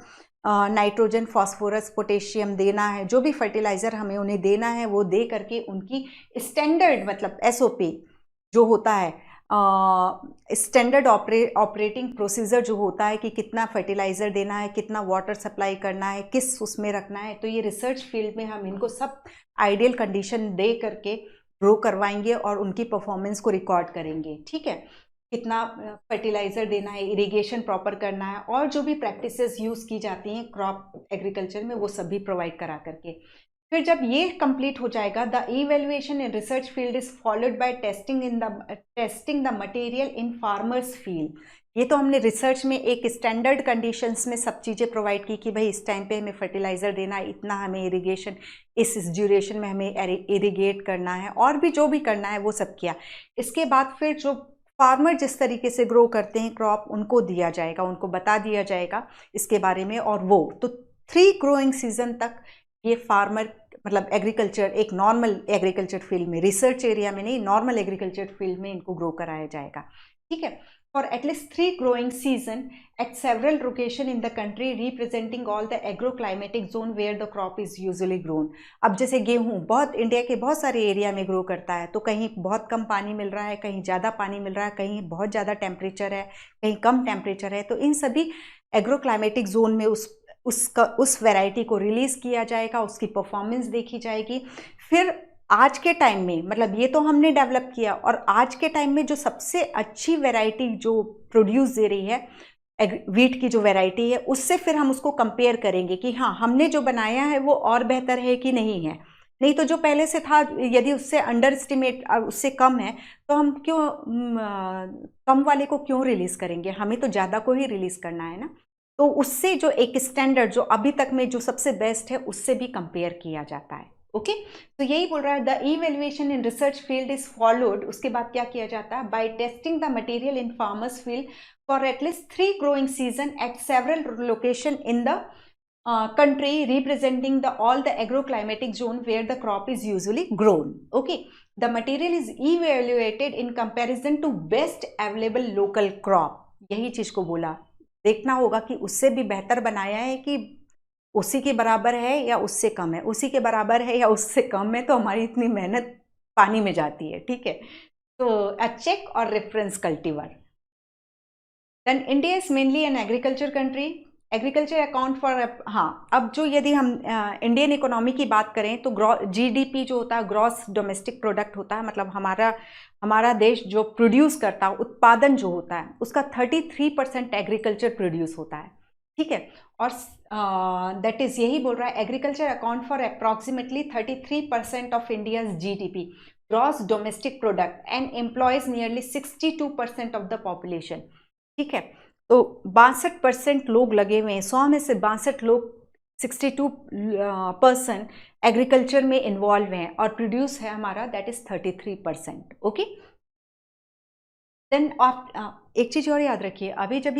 नाइट्रोजन, फास्फोरस, पोटेशियम देना है, जो भी फर्टिलाइजर हमें उन्हें देना है वो दे करके उनकी स्टैंडर्ड मतलब एसओपी जो होता है, स्टैंडर्ड ऑपरेटिंग प्रोसीजर जो होता है कि कितना फर्टिलाइजर देना है, कितना वाटर सप्लाई करना है, किस उसमें रखना है, तो ये रिसर्च फील्ड में हम इनको सब आइडियल कंडीशन दे करके ग्रो करवाएंगे और उनकी परफॉर्मेंस को रिकॉर्ड करेंगे। ठीक है, कितना फर्टिलाइजर देना है, इरिगेशन प्रॉपर करना है, और जो भी प्रैक्टिसेस यूज़ की जाती हैं क्रॉप एग्रीकल्चर में वो सभी प्रोवाइड करा करके फिर जब ये कंप्लीट हो जाएगा, the evaluation in research field is followed by testing the material in farmers field. ये तो हमने रिसर्च में एक स्टैंडर्ड कंडीशंस में सब चीज़ें प्रोवाइड की कि भाई इस टाइम पे हमें फर्टिलाइज़र देना है, इतना हमें इरिगेशन इस ड्यूरेशन में हमें इरिगेट करना है, और भी जो भी करना है वो सब किया। इसके बाद फिर जो फार्मर जिस तरीके से ग्रो करते हैं क्रॉप, उनको दिया जाएगा, उनको बता दिया जाएगा इसके बारे में, और वो तो 3 ग्रोइंग सीजन तक ये फार्मर मतलब एग्रीकल्चर, एक नॉर्मल एग्रीकल्चर फील्ड में, रिसर्च एरिया में नहीं, नॉर्मल एग्रीकल्चर फील्ड में इनको ग्रो कराया जाएगा। ठीक है, for at least 3 growing season at several location in the country representing all the agro climatic zone where the crop is usually grown. अब जैसे गेहूँ बहुत इंडिया के बहुत सारे एरिया में ग्रो करता है, तो कहीं बहुत कम पानी मिल रहा है, कहीं ज़्यादा पानी मिल रहा है, कहीं बहुत ज़्यादा टेम्परेचर है, कहीं कम टेम्परेचर है, तो इन सभी एग्रो क्लाइमेटिक जोन में उस वैरायटी को रिलीज़ किया जाएगा, उसकी परफॉर्मेंस देखी जाएगी। फिर आज के टाइम में मतलब ये तो हमने डेवलप किया, और आज के टाइम में जो सबसे अच्छी वैरायटी जो प्रोड्यूस दे रही है वीट की जो वैरायटी है, उससे फिर हम उसको कंपेयर करेंगे कि हाँ हमने जो बनाया है वो और बेहतर है कि नहीं है। नहीं तो जो पहले से था यदि उससे अंडर एस्टिमेट, उससे कम है, तो हम क्यों कम वाले को क्यों रिलीज़ करेंगे, हमें तो ज़्यादा को ही रिलीज़ करना है ना। तो उससे जो एक स्टैंडर्ड जो अभी तक में जो सबसे बेस्ट है उससे भी कंपेयर किया जाता है। ओके, तो यही बोल रहा है the evaluation in research field is followed. उसके बाद क्या किया जाता है, by testing the material in farmers field for at least 3 growing season at several location in the country representing all the agroclimatic zone where the crop is usually grown. Okay, the material is evaluated in comparison to best available local crop. यही चीज को बोला, देखना होगा कि उससे भी बेहतर बनाया है कि उसी के बराबर है या उससे कम है, उसी के बराबर है या उससे कम है, तो हमारी इतनी मेहनत पानी में जाती है। ठीक है, तो अ चेक और reference cultivar. Then India is mainly an agriculture country. Agriculture account for, हाँ, अब जो यदि हम इंडियन इकोनॉमी की बात करें तो जीडीपी जो होता है, ग्रॉस डोमेस्टिक प्रोडक्ट होता है, मतलब हमारा देश जो प्रोड्यूस करता है, उत्पादन जो होता है उसका 33% एग्रीकल्चर प्रोड्यूस होता है। ठीक है, और दैट इज यही बोल रहा है agriculture account for approximately 33% of India's GDP gross domestic product and employees nearly 62% of the population. ठीक है, तो 62% लोग लगे हुए हैं, 100 में से 62 लोग 62% एग्रीकल्चर में इन्वॉल्व हैं, और प्रोड्यूस है हमारा दैट इज 33%। ओके, देन आप एक चीज़ और याद रखिए, अभी जब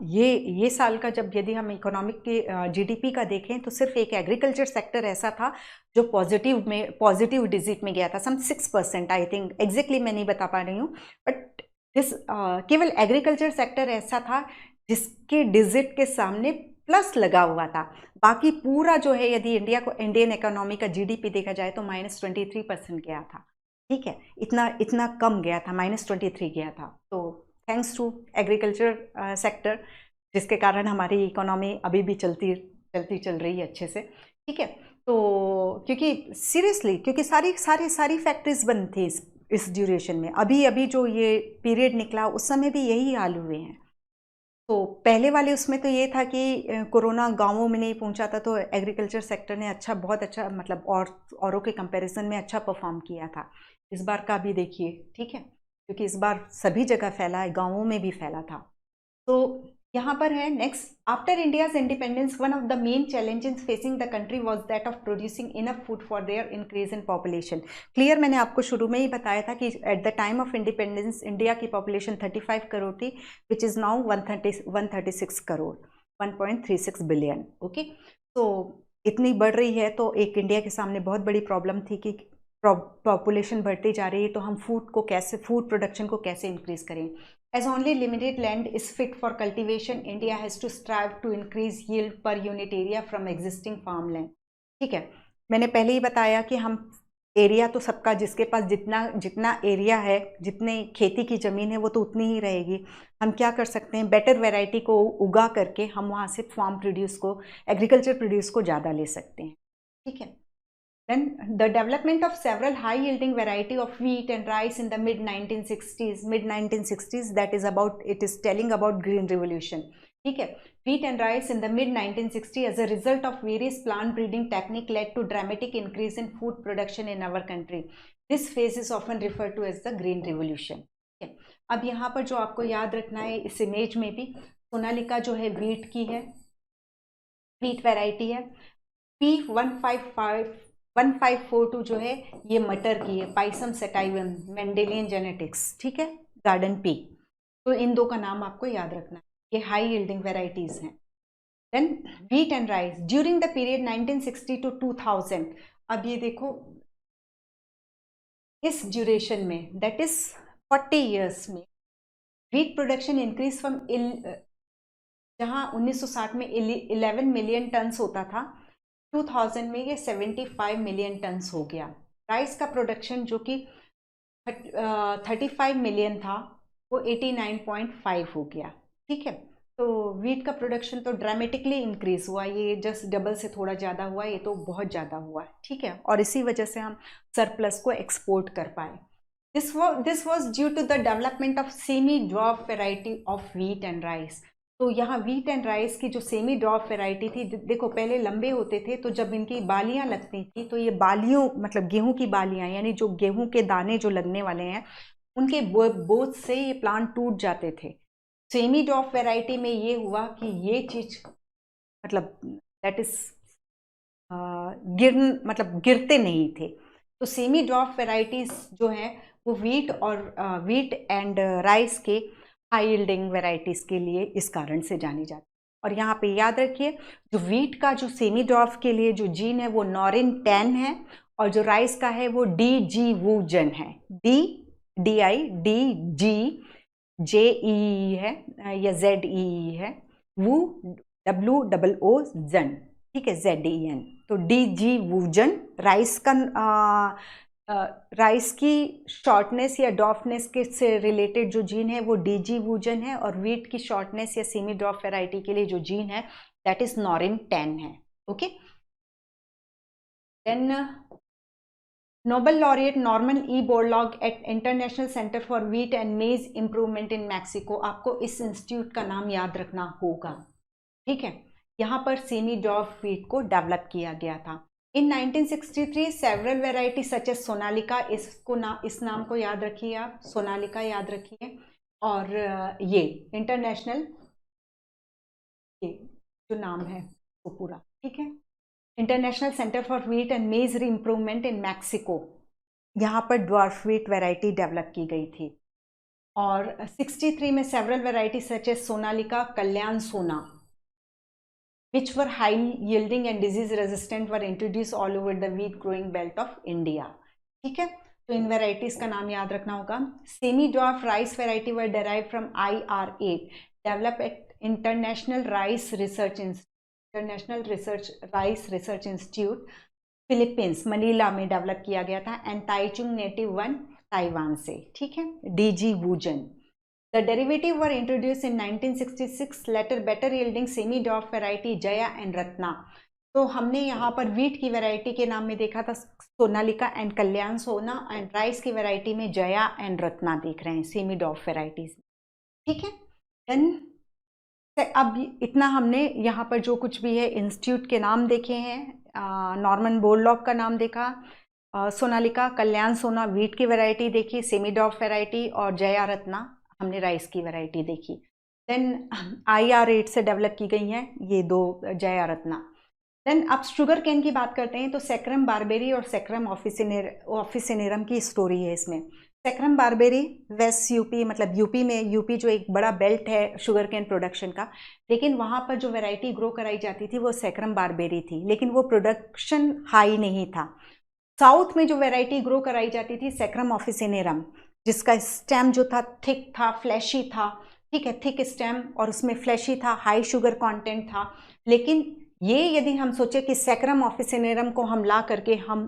ये साल का जब यदि हम इकोनॉमिक के जीडीपी का देखें तो सिर्फ एक एग्रीकल्चर सेक्टर ऐसा था जो पॉजिटिव डिजिट में गया था, सम 6%, आई थिंक, एग्जैक्टली मैं नहीं बता पा रही हूँ, बट केवल एग्रीकल्चर सेक्टर ऐसा था जिसके डिजिट के सामने प्लस लगा हुआ था। बाकी पूरा जो है यदि इंडियन इकोनॉमी का जीडीपी देखा जाए तो -23% गया था। ठीक है, इतना कम गया था, -23 गया था। तो थैंक्स टू एग्रीकल्चर सेक्टर, जिसके कारण हमारी इकोनॉमी अभी भी चल रही है अच्छे से। ठीक है, तो क्योंकि सीरियसली क्योंकि सारी फैक्ट्रीज बंद थी इस ड्यूरेशन में। अभी जो ये पीरियड निकला उस समय भी यही हाल हुए हैं। तो पहले वाले उसमें तो ये था कि कोरोना गांवों में नहीं पहुंचा था, तो एग्रीकल्चर सेक्टर ने बहुत अच्छा मतलब औरों के कंपैरिजन में अच्छा परफॉर्म किया था। इस बार का भी देखिए, ठीक है, क्योंकि इस बार सभी जगह फैला है, गाँवों में भी फैला था। तो यहाँ पर है next, after India's independence one of the main challenges facing the country was that of producing enough food for their increase in population. Clear, मैंने आपको शुरू में ही बताया था कि at the time of independence India की पॉपुलेशन 35 करोड़ थी, which is now 136 crore, 1.36 billion. Okay, तो इतनी बढ़ रही है, तो एक इंडिया के सामने बहुत बड़ी प्रॉब्लम थी कि पॉपुलेशन बढ़ती जा रही है, तो हम फूड प्रोडक्शन को कैसे इंक्रीज करें। As only limited land is fit for cultivation, India has to strive to increase yield per unit area from existing farmland. ठीक है, मैंने पहले ही बताया कि हम एरिया तो सबका, जिसके पास जितना जितना एरिया है, जितने खेती की ज़मीन है, वो तो उतनी ही रहेगी। हम क्या कर सकते हैं, बेटर वैरायटी को उगा करके हम वहाँ से फार्म प्रोड्यूस को, एग्रीकल्चर प्रोड्यूस को ज़्यादा ले सकते हैं। ठीक है। Then the development of several high-yielding variety of wheat and rice in the mid-1960s, that is about, it is telling about Green Revolution. ठीक है, wheat and rice in the mid-1960s as a result of various plant breeding technique led to dramatic increase in food production in our country. This phase is often referred to as the Green Revolution. ठीक है, अब यहाँ पर जो आपको याद रखना है, इस इमेज में भी सोनालिका जो है व्हीट की है, व्हीट वैरायटी है। P1542 जो है ये मटर की है, पाइसम सेटाइवम, मेंडेलियन जेनेटिक्स। ठीक है, गार्डन पी। तो इन दो का नाम आपको याद रखना है, ये हाई यील्डिंग वेराइटीज हैं। Then wheat and rice during the period 1960 to 2000। अब ये देखो, इस ड्यूरेशन में, दैट इज 40 years में, व्हीट प्रोडक्शन इंक्रीज फ्रॉम, जहां 1960 में 11 मिलियन टन्स होता था, 2000 में ये 75 मिलियन टन्स हो गया। राइस का प्रोडक्शन जो कि 35 मिलियन था, वो 89.5 हो गया। ठीक है, तो व्हीट का प्रोडक्शन तो ड्रामेटिकली इंक्रीज हुआ, ये जस्ट डबल से थोड़ा ज़्यादा हुआ, ये तो बहुत ज़्यादा हुआ। ठीक है, और इसी वजह से हम सरप्लस को एक्सपोर्ट कर पाए। This was due to the development of semi dwarf variety of wheat and rice. तो यहाँ व्हीट एंड राइस की जो सेमी ड्रॉप वेराइटी थी, देखो पहले लंबे होते थे, तो जब इनकी बालियाँ लगती थी तो ये बालियों, मतलब गेहूं की बालियाँ, यानी जो गेहूं के दाने जो लगने वाले हैं, उनके बोझ से ये प्लांट टूट जाते थे। सेमी ड्रॉप वेराइटी में ये हुआ कि ये चीज, मतलब दैट इज गिरते नहीं थे। तो सेमी ड्रॉप वेराइटीज जो हैं वो व्हीट एंड राइस के हाई यील्डिंग वेराइटीज़ के लिए इस कारण से जानी जाती है। और यहाँ पे याद रखिए, जो व्हीट का जो सेमी ड्रॉप के लिए जो जीन है वो नॉरिन 10 है, और जो राइस का है वो DG वूजन है, DIDGJE है या ZEE है, वू WOO जन। ठीक है, ZEN। तो DG वूजन राइस का, राइस की शॉर्टनेस या डॉफनेस के से रिलेटेड जो जीन है वो DG वूजन है, और व्हीट की शॉर्टनेस या सेमी ड्रॉप वेराइटी के लिए जो जीन है दैट इज नॉरिन 10 है। Okay. Then Nobel laureate Norman E. Borlaug at International Centre for Wheat and Maize Improvement in Mexico. आपको इस इंस्टीट्यूट का नाम याद रखना होगा। ठीक है, यहाँ पर सेमी ड्रॉप व्हीट को डेवलप किया गया था। In 1963 several varieties such as Sonalika, इस नाम को याद रखिए आप, सोनालिका याद रखिए। और ये इंटरनेशनल, ये जो नाम है वो पूरा, ठीक है, international Centre for Wheat and Maize Improvement in Mexico, यहाँ पर ड्वार्फ व्हीट वैरायटी डेवलप की गई थी। और 63 में several varieties such as Sonalika, Kalyan Sona, which were high yielding and disease resistant, were introduced all over the wheat growing belt of India. ठीक है, तो इन वेराइटीज का नाम याद रखना होगा। Semi dwarf rice variety were derive from IRA, develop at international rice research institute, Philippines, Manila में develop किया गया था, एंड ताइचुंग नेटिव 1 ताइवान से। ठीक है, DG वूजन। The derivative were introduced in 1966, later better yielding semi-dwarf variety Jaya and Ratna. तो हमने यहाँ पर व्हीट की वैरायटी के नाम में देखा था सोनालिका एंड कल्याण सोना, एंड राइस की वैरायटी में जया एंड रत्ना देख रहे हैं सेमी ड्रॉप वैराइटीज। ठीक है, देन अब इतना हमने यहाँ पर जो कुछ भी है इंस्टीट्यूट के नाम देखे हैं, नॉर्मन बोरलॉग का नाम देखा, सोनालिका, कल्याण सोना व्हीट की वैरायटी देखी, सेमी ड्रॉप वैरायटी, और जया रत्ना हमने राइस की वैरायटी देखी। देन IR8 से डेवलप की गई हैं ये दो, जया रत्ना। देन अब शुगर केन की बात करते हैं, तो सेक्रम बारबेरी और सेक्रम ऑफिसिनेरम की स्टोरी है इसमें। सेक्रम बारबेरी वेस्ट यूपी, मतलब यूपी में, यूपी जो एक बड़ा बेल्ट है शुगर केन प्रोडक्शन का, लेकिन वहाँ पर जो वैरायटी ग्रो कराई जाती थी वो सेक्रम बारबेरी थी, लेकिन वो प्रोडक्शन हाई नहीं था। साउथ में जो वैरायटी ग्रो कराई जाती थी सेक्रम ऑफिसिनेरम, जिसका स्टेम जो था थिक था, फ्लैशी था, ठीक है, थिक स्टेम और उसमें फ्लैशी था, हाई शुगर कंटेंट था। लेकिन ये यदि हम सोचे कि सैक्रम ऑफिसिनेरम को हम ला करके हम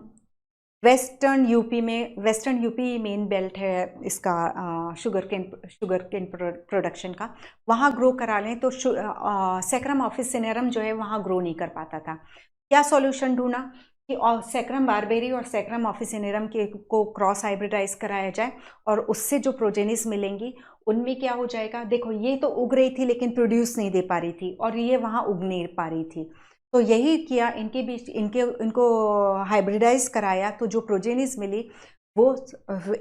वेस्टर्न यूपी में, वेस्टर्न यूपी मेन बेल्ट है इसका शुगर केन प्रोडक्शन का, वहाँ ग्रो करा लें तो सैक्रम ऑफिसिनेरम जो है वहाँ ग्रो नहीं कर पाता था। क्या सॉल्यूशन ढूंढा कि सैक्रम बारबेरी और सैक्रम ऑफिसिनेरम के को क्रॉस हाइब्रिडाइज कराया जाए और उससे जो प्रोजेनिस मिलेंगी उनमें क्या हो जाएगा। देखो ये तो उग रही थी लेकिन प्रोड्यूस नहीं दे पा रही थी और ये वहाँ उग नहीं पा रही थी, तो यही किया, इनके बीच इनको हाइब्रिडाइज कराया तो जो प्रोजेनिस मिली वो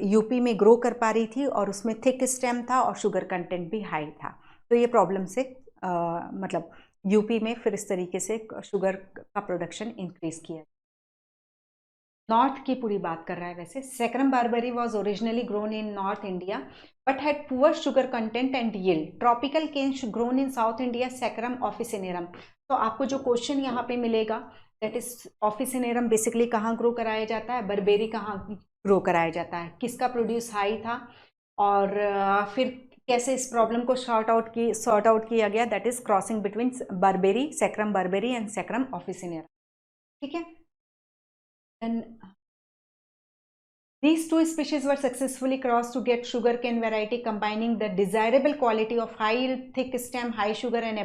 यूपी में ग्रो कर पा रही थी और उसमें थिक स्टेम था और शुगर कंटेंट भी हाई था। तो ये प्रॉब्लम से मतलब यूपी में फिर इस तरीके से शुगर का प्रोडक्शन इंक्रीज किया। नॉर्थ की पूरी बात कर रहा है वैसे। Saccharum barberi was originally grown in north India but had poor sugar content and yield. Tropical cane grown in south India Saccharum officinarum. तो आपको जो क्वेश्चन यहाँ पे मिलेगा दैट इज ऑफिसिनेरम बेसिकली कहाँ ग्रो कराया जाता है, बर्बेरी कहाँ ग्रो कराया जाता है, किसका प्रोड्यूस हाई था और फिर कैसे इस प्रॉब्लम को सॉर्ट आउट किया गया, that is crossing between barberi, sacrum barberi and sacrum officinarum. ठीक है, then these two species were successfully crossed to get sugarcane variety combining the desirable quality of high yield, thick stem, high sugar and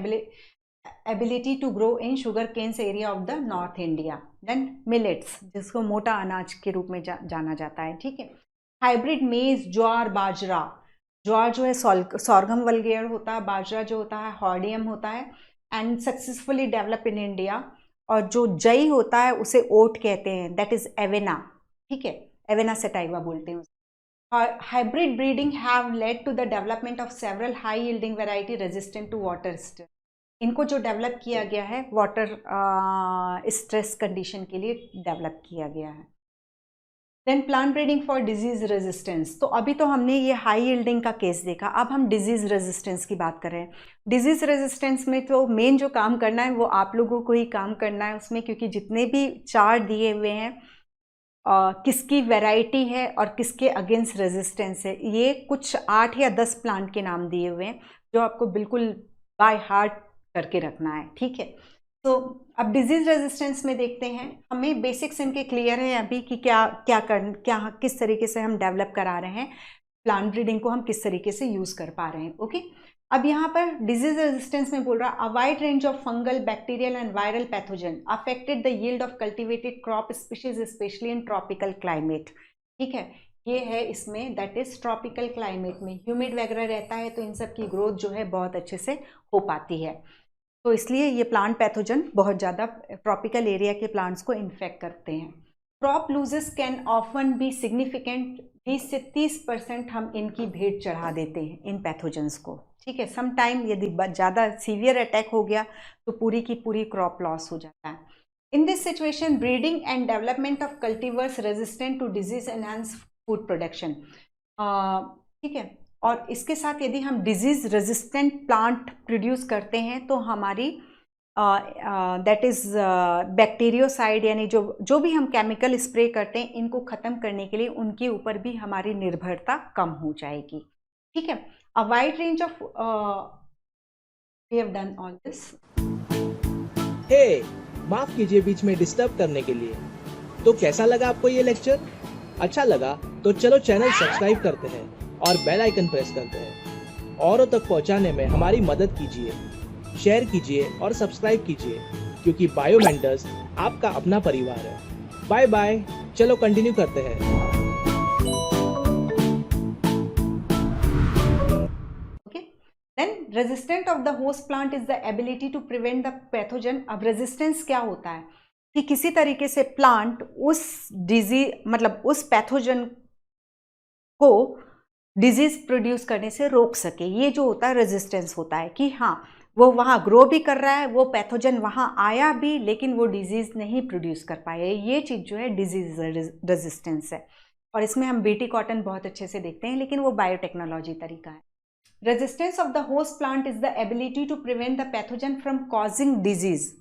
ability to grow in sugarcane's area of the North India. Then millets, जिसको मोटा अनाज के रूप में जाना जाता है। ठीक है, हाइब्रिड मेज, ज्वार, बाजरा। ज्वार जो है सॉर्गम वल्गेयर होता है, बाजरा जो होता है हॉर्डियम होता है and successfully develop in India. और जो जई होता है उसे ओट कहते हैं, दैट इज एवेना। ठीक है, एवेना सेटाइवा बोलते हैं। Hybrid breeding have led to the development of several high yielding variety resistant to water stress. इनको जो डेवलप किया गया है वाटर स्ट्रेस कंडीशन के लिए डेवलप किया गया है। Then plant breeding for disease resistance. तो अभी तो हमने ये हाई यील्डिंग का केस देखा, अब हम डिजीज रेजिस्टेंस की बात कर रहे हैं। डिजीज रेजिस्टेंस में तो मेन जो काम करना है वो आप लोगों को ही काम करना है उसमें, क्योंकि जितने भी चार्ट दिए हुए हैं किसकी वैरायटी है और किसके अगेंस्ट रेजिस्टेंस है, ये कुछ 8 या 10 प्लांट के नाम दिए हुए हैं जो आपको बिल्कुल बाय हार्ट करके रखना है। ठीक है, तो अब डिजीज रेजिस्टेंस में देखते हैं, हमें बेसिक्स इनके क्लियर है अभी कि क्या किस तरीके से हम डेवलप करा रहे हैं, प्लांट ब्रीडिंग को हम किस तरीके से यूज कर पा रहे हैं। ओके, अब यहाँ पर डिजीज रेजिस्टेंस में बोल रहा अ wide range of fungal, bacterial and viral pathogen affected the yield of cultivated crop species specially in tropical climate. ठीक है, ये है इसमें दैट इज ट्रॉपिकल क्लाइमेट में ह्यूमिड वगैरह रहता है तो इन सब की ग्रोथ जो है बहुत अच्छे से हो पाती है, तो इसलिए ये प्लांट पैथोजन बहुत ज़्यादा ट्रॉपिकल एरिया के प्लांट्स को इन्फेक्ट करते हैं। Crop loses can often be significant, 20 से 30% हम इनकी भेंट चढ़ा देते हैं इन पैथोजन्स को। ठीक है, सम टाइम यदि ज़्यादा सीवियर अटैक हो गया तो पूरी की पूरी क्रॉप लॉस हो जाता है। In this situation breeding and development of cultivars resistant to disease enhance food production. ठीक है, और इसके साथ यदि हम डिजीज रेजिस्टेंट प्लांट प्रोड्यूस करते हैं तो हमारी दैट इज बैक्टीरियोसाइड यानी जो भी हम केमिकल स्प्रे करते हैं इनको ख़त्म करने के लिए उनके ऊपर भी हमारी निर्भरता कम हो जाएगी। ठीक है, a wide range of we have done all this. हे, माफ कीजिए बीच में डिस्टर्ब करने के लिए। तो कैसा लगा आपको ये लेक्चर? अच्छा लगा तो चलो चैनल सब्सक्राइब करते हैं और बेल आइकन प्रेस करते हैं। औरों तक पहुंचाने में हमारी मदद कीजिए, शेयर कीजिए और सब्सक्राइब कीजिए, क्योंकि बायो मेंटर्स आपका अपना परिवार है। बाय बाय, चलो कंटिन्यू करते हैं। Then resistant of the host plant is the ability to prevent the pathogen। अब रेजिस्टेंस क्या होता है कि किसी तरीके से प्लांट उस डिजीज मतलब उस पैथोजन को डिजीज प्रोड्यूस करने से रोक सके, ये जो होता है रेजिस्टेंस होता है कि हाँ वो वहाँ ग्रो भी कर रहा है, वो पैथोजन वहाँ आया भी लेकिन वो डिजीज नहीं प्रोड्यूस कर पाया, ये चीज़ जो है डिजीज रेजिस्टेंस है। और इसमें हम बीटी कॉटन बहुत अच्छे से देखते हैं, लेकिन वो बायोटेक्नोलॉजी तरीका है। Resistance of the host plant is the ability to prevent the pathogen from causing disease.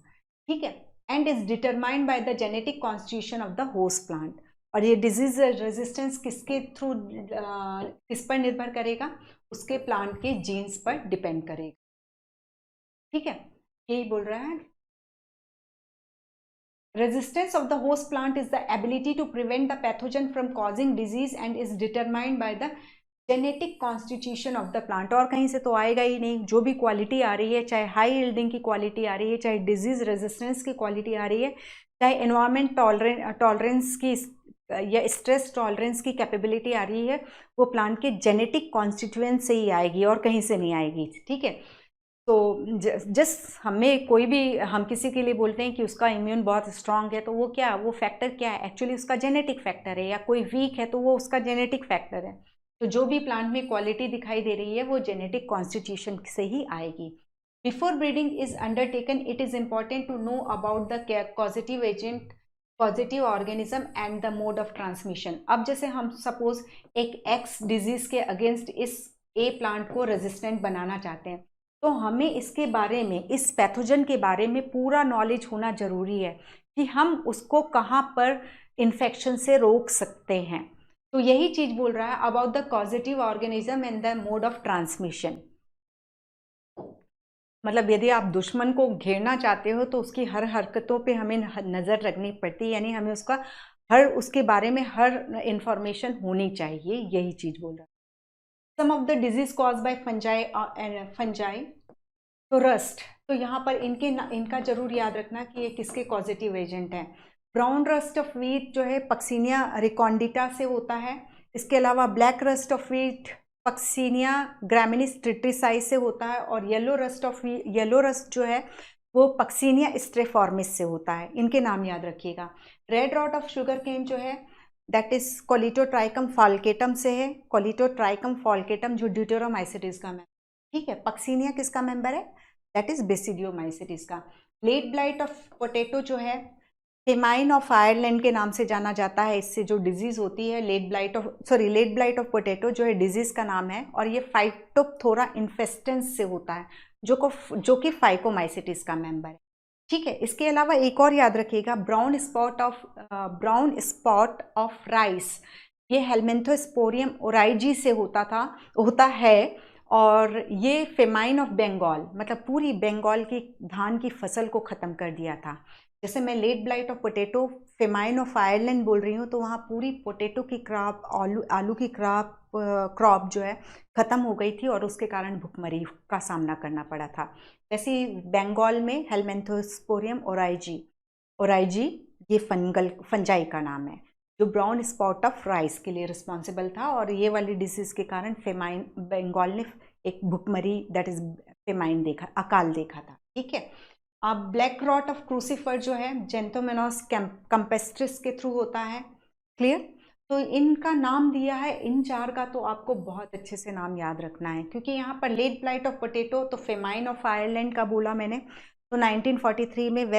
ठीक है, and is determined by the genetic constitution of the host plant. और ये डिजीज रेजिस्टेंस किसके थ्रू किस पर निर्भर करेगा, उसके प्लांट के जीन्स पर डिपेंड करेगा। ठीक है, यही बोल रहा है। Resistance of the host plant is the ability to prevent the pathogen from causing disease and is determined by the genetic constitution of the plant. और कहीं से तो आएगा ही नहीं। जो भी क्वालिटी आ रही है, चाहे हाई यील्डिंग की क्वालिटी आ रही है, चाहे डिजीज रेजिस्टेंस की क्वालिटी आ रही है, चाहे एनवायरमेंट टॉलरेंस की या स्ट्रेस टॉलरेंस की कैपेबिलिटी आ रही है, वो प्लांट के जेनेटिक कॉन्स्टिट्यूएंट से ही आएगी और कहीं से नहीं आएगी। ठीक है, तो जस्ट हमें कोई भी, हम किसी के लिए बोलते हैं कि उसका इम्यून बहुत स्ट्रांग है, तो वो क्या, वो फैक्टर क्या है, एक्चुअली उसका जेनेटिक फैक्टर है। या कोई वीक है तो वो उसका जेनेटिक फैक्टर है। तो जो भी प्लांट में क्वालिटी दिखाई दे रही है वो जेनेटिक कॉन्स्टिट्यूशन से ही आएगी। Before breeding is undertaken it is important to know about the positive agent, positive organism and the mode of transmission. अब जैसे हम सपोज एक एक्स डिजीज के अगेंस्ट इस ए प्लांट को रेजिस्टेंट बनाना चाहते हैं, तो हमें इसके बारे में, इस पैथोजन के बारे में पूरा नॉलेज होना जरूरी है कि हम उसको कहाँ पर इन्फेक्शन से रोक सकते हैं। तो यही चीज बोल रहा है about the positive organism and the mode of transmission. मतलब यदि आप दुश्मन को घेरना चाहते हो तो उसकी हर हरकतों पे हमें नज़र रखनी पड़ती है, यानी हमें उसके बारे में हर इंफॉर्मेशन होनी चाहिए। यही चीज बोल रहा है। Some of the disease caused by fungi, तो रस्ट, तो यहाँ पर इनका जरूर याद रखना कि ये किसके कॉजेटिव एजेंट हैं। ब्राउन रस्ट ऑफ व्हीट जो है पक्सीनिया रिकॉन्डिटा से होता है। इसके अलावा black rust of wheat Puccinia graminis tritici से होता है। और येलो रस्ट जो है वो पक्सीनिया स्ट्रेफॉर्मिस से होता है। इनके नाम याद रखिएगा। Red rot of sugar cane जो है दैट इज कोलिटोट्राइकम फाल्केटम से है। कोलिटोट्राइकम फाल्केटम जो ड्यूटेरोमाइसिटिस का मेंबर, ठीक है। पक्सीनिया किसका मेंबर है, दैट इज बेसिडियोमाइसिटिस का। लेट ब्लाइट ऑफ पोटैटो जो है फेमाइन ऑफ आयरलैंड के नाम से जाना जाता है। इससे जो डिजीज होती है लेट ब्लाइट ऑफ पोटैटो जो है डिजीज का नाम है। और ये फाइटोप्थोरा इन्फेस्टेंस से होता है जो कि फाइकोमाइसिटिस का मेंबर है। ठीक है, इसके अलावा एक और याद रखिएगा, ब्राउन स्पॉट ऑफ राइस, ये हेलमेंथोस्पोरियम ओराइजी से होता है। और ये फेमाइन ऑफ बंगाल, मतलब पूरी बंगाल की धान की फसल को ख़त्म कर दिया था। जैसे मैं late blight of potato famine of Ireland बोल रही हूँ, तो वहाँ पूरी पोटैटो की क्रॉप, आलू की क्रॉप जो है ख़त्म हो गई थी और उसके कारण भुखमरी का सामना करना पड़ा था। वैसे ही बंगाल में हेलमेंथोस्पोरियम ओराइजी ये फंजाई का नाम है, जो ब्राउन स्पॉट ऑफ राइस के लिए रिस्पॉन्सिबल था। और ये वाली डिजीज़ के कारण बंगाल ने एक भुखमरी दैट इज फेमाइन अकाल देखा था। ठीक है। अब ब्लैक रॉट ऑफ क्रूसीफर जो है जेंथोमेनोस कैम्पेस्ट्रिस के थ्रू होता है। क्लियर। तो इनका नाम दिया है, इन चार का तो आपको बहुत अच्छे से नाम याद रखना है, क्योंकि यहाँ पर लेट ब्लाइट ऑफ पोटैटो तो फेमाइन ऑफ आयरलैंड का बोला मैंने, तो 1943 में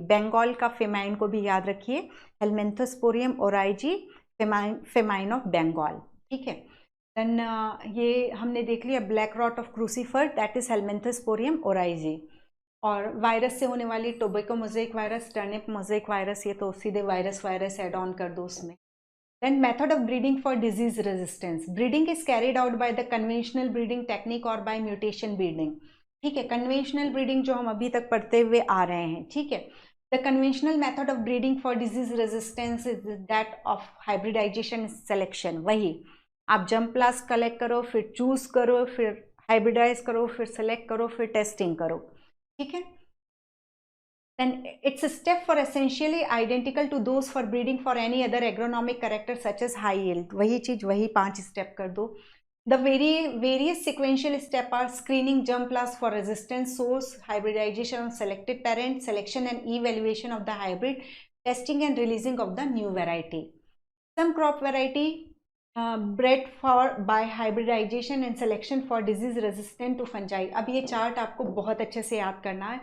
बंगाल का फेमाइन को भी याद रखिए, Helminthosporium oryzae famine of Bengal. ठीक है। देन ये हमने देख लिया black rot of crucifer that is Helminthosporium oryzae. और वायरस से होने वाली tobacco mosaic virus, turnip mosaic virus, ये तो सीधे वायरस ऐड ऑन कर दो उसमें। Then method of breeding for disease resistance. Breeding is carried out by the conventional breeding technique or by mutation breeding. ठीक है, कन्वेंशनल ब्रीडिंग जो हम अभी तक पढ़ते हुए आ रहे हैं। ठीक है। The conventional method of breeding for disease resistance is that of hybridization selection. वही आप जंप प्लास कलेक्ट करो, फिर चूज करो, फिर हाइब्रिडाइज करो, फिर सेलेक्ट करो, फिर टेस्टिंग करो। ठीक है। Then it's a step for essentially identical to those for breeding for any other agronomic character such as high yield. वही चीज, वही 5 स्टेप कर दो। The various sequential steps are screening germplasm for resistance source, hybridization of selected parent, selection and evaluation of the hybrid, testing and releasing of the new variety. Some crop variety bred by hybridization and selection for disease resistant to fungi. अब ये chart आपको बहुत अच्छे से याद करना है।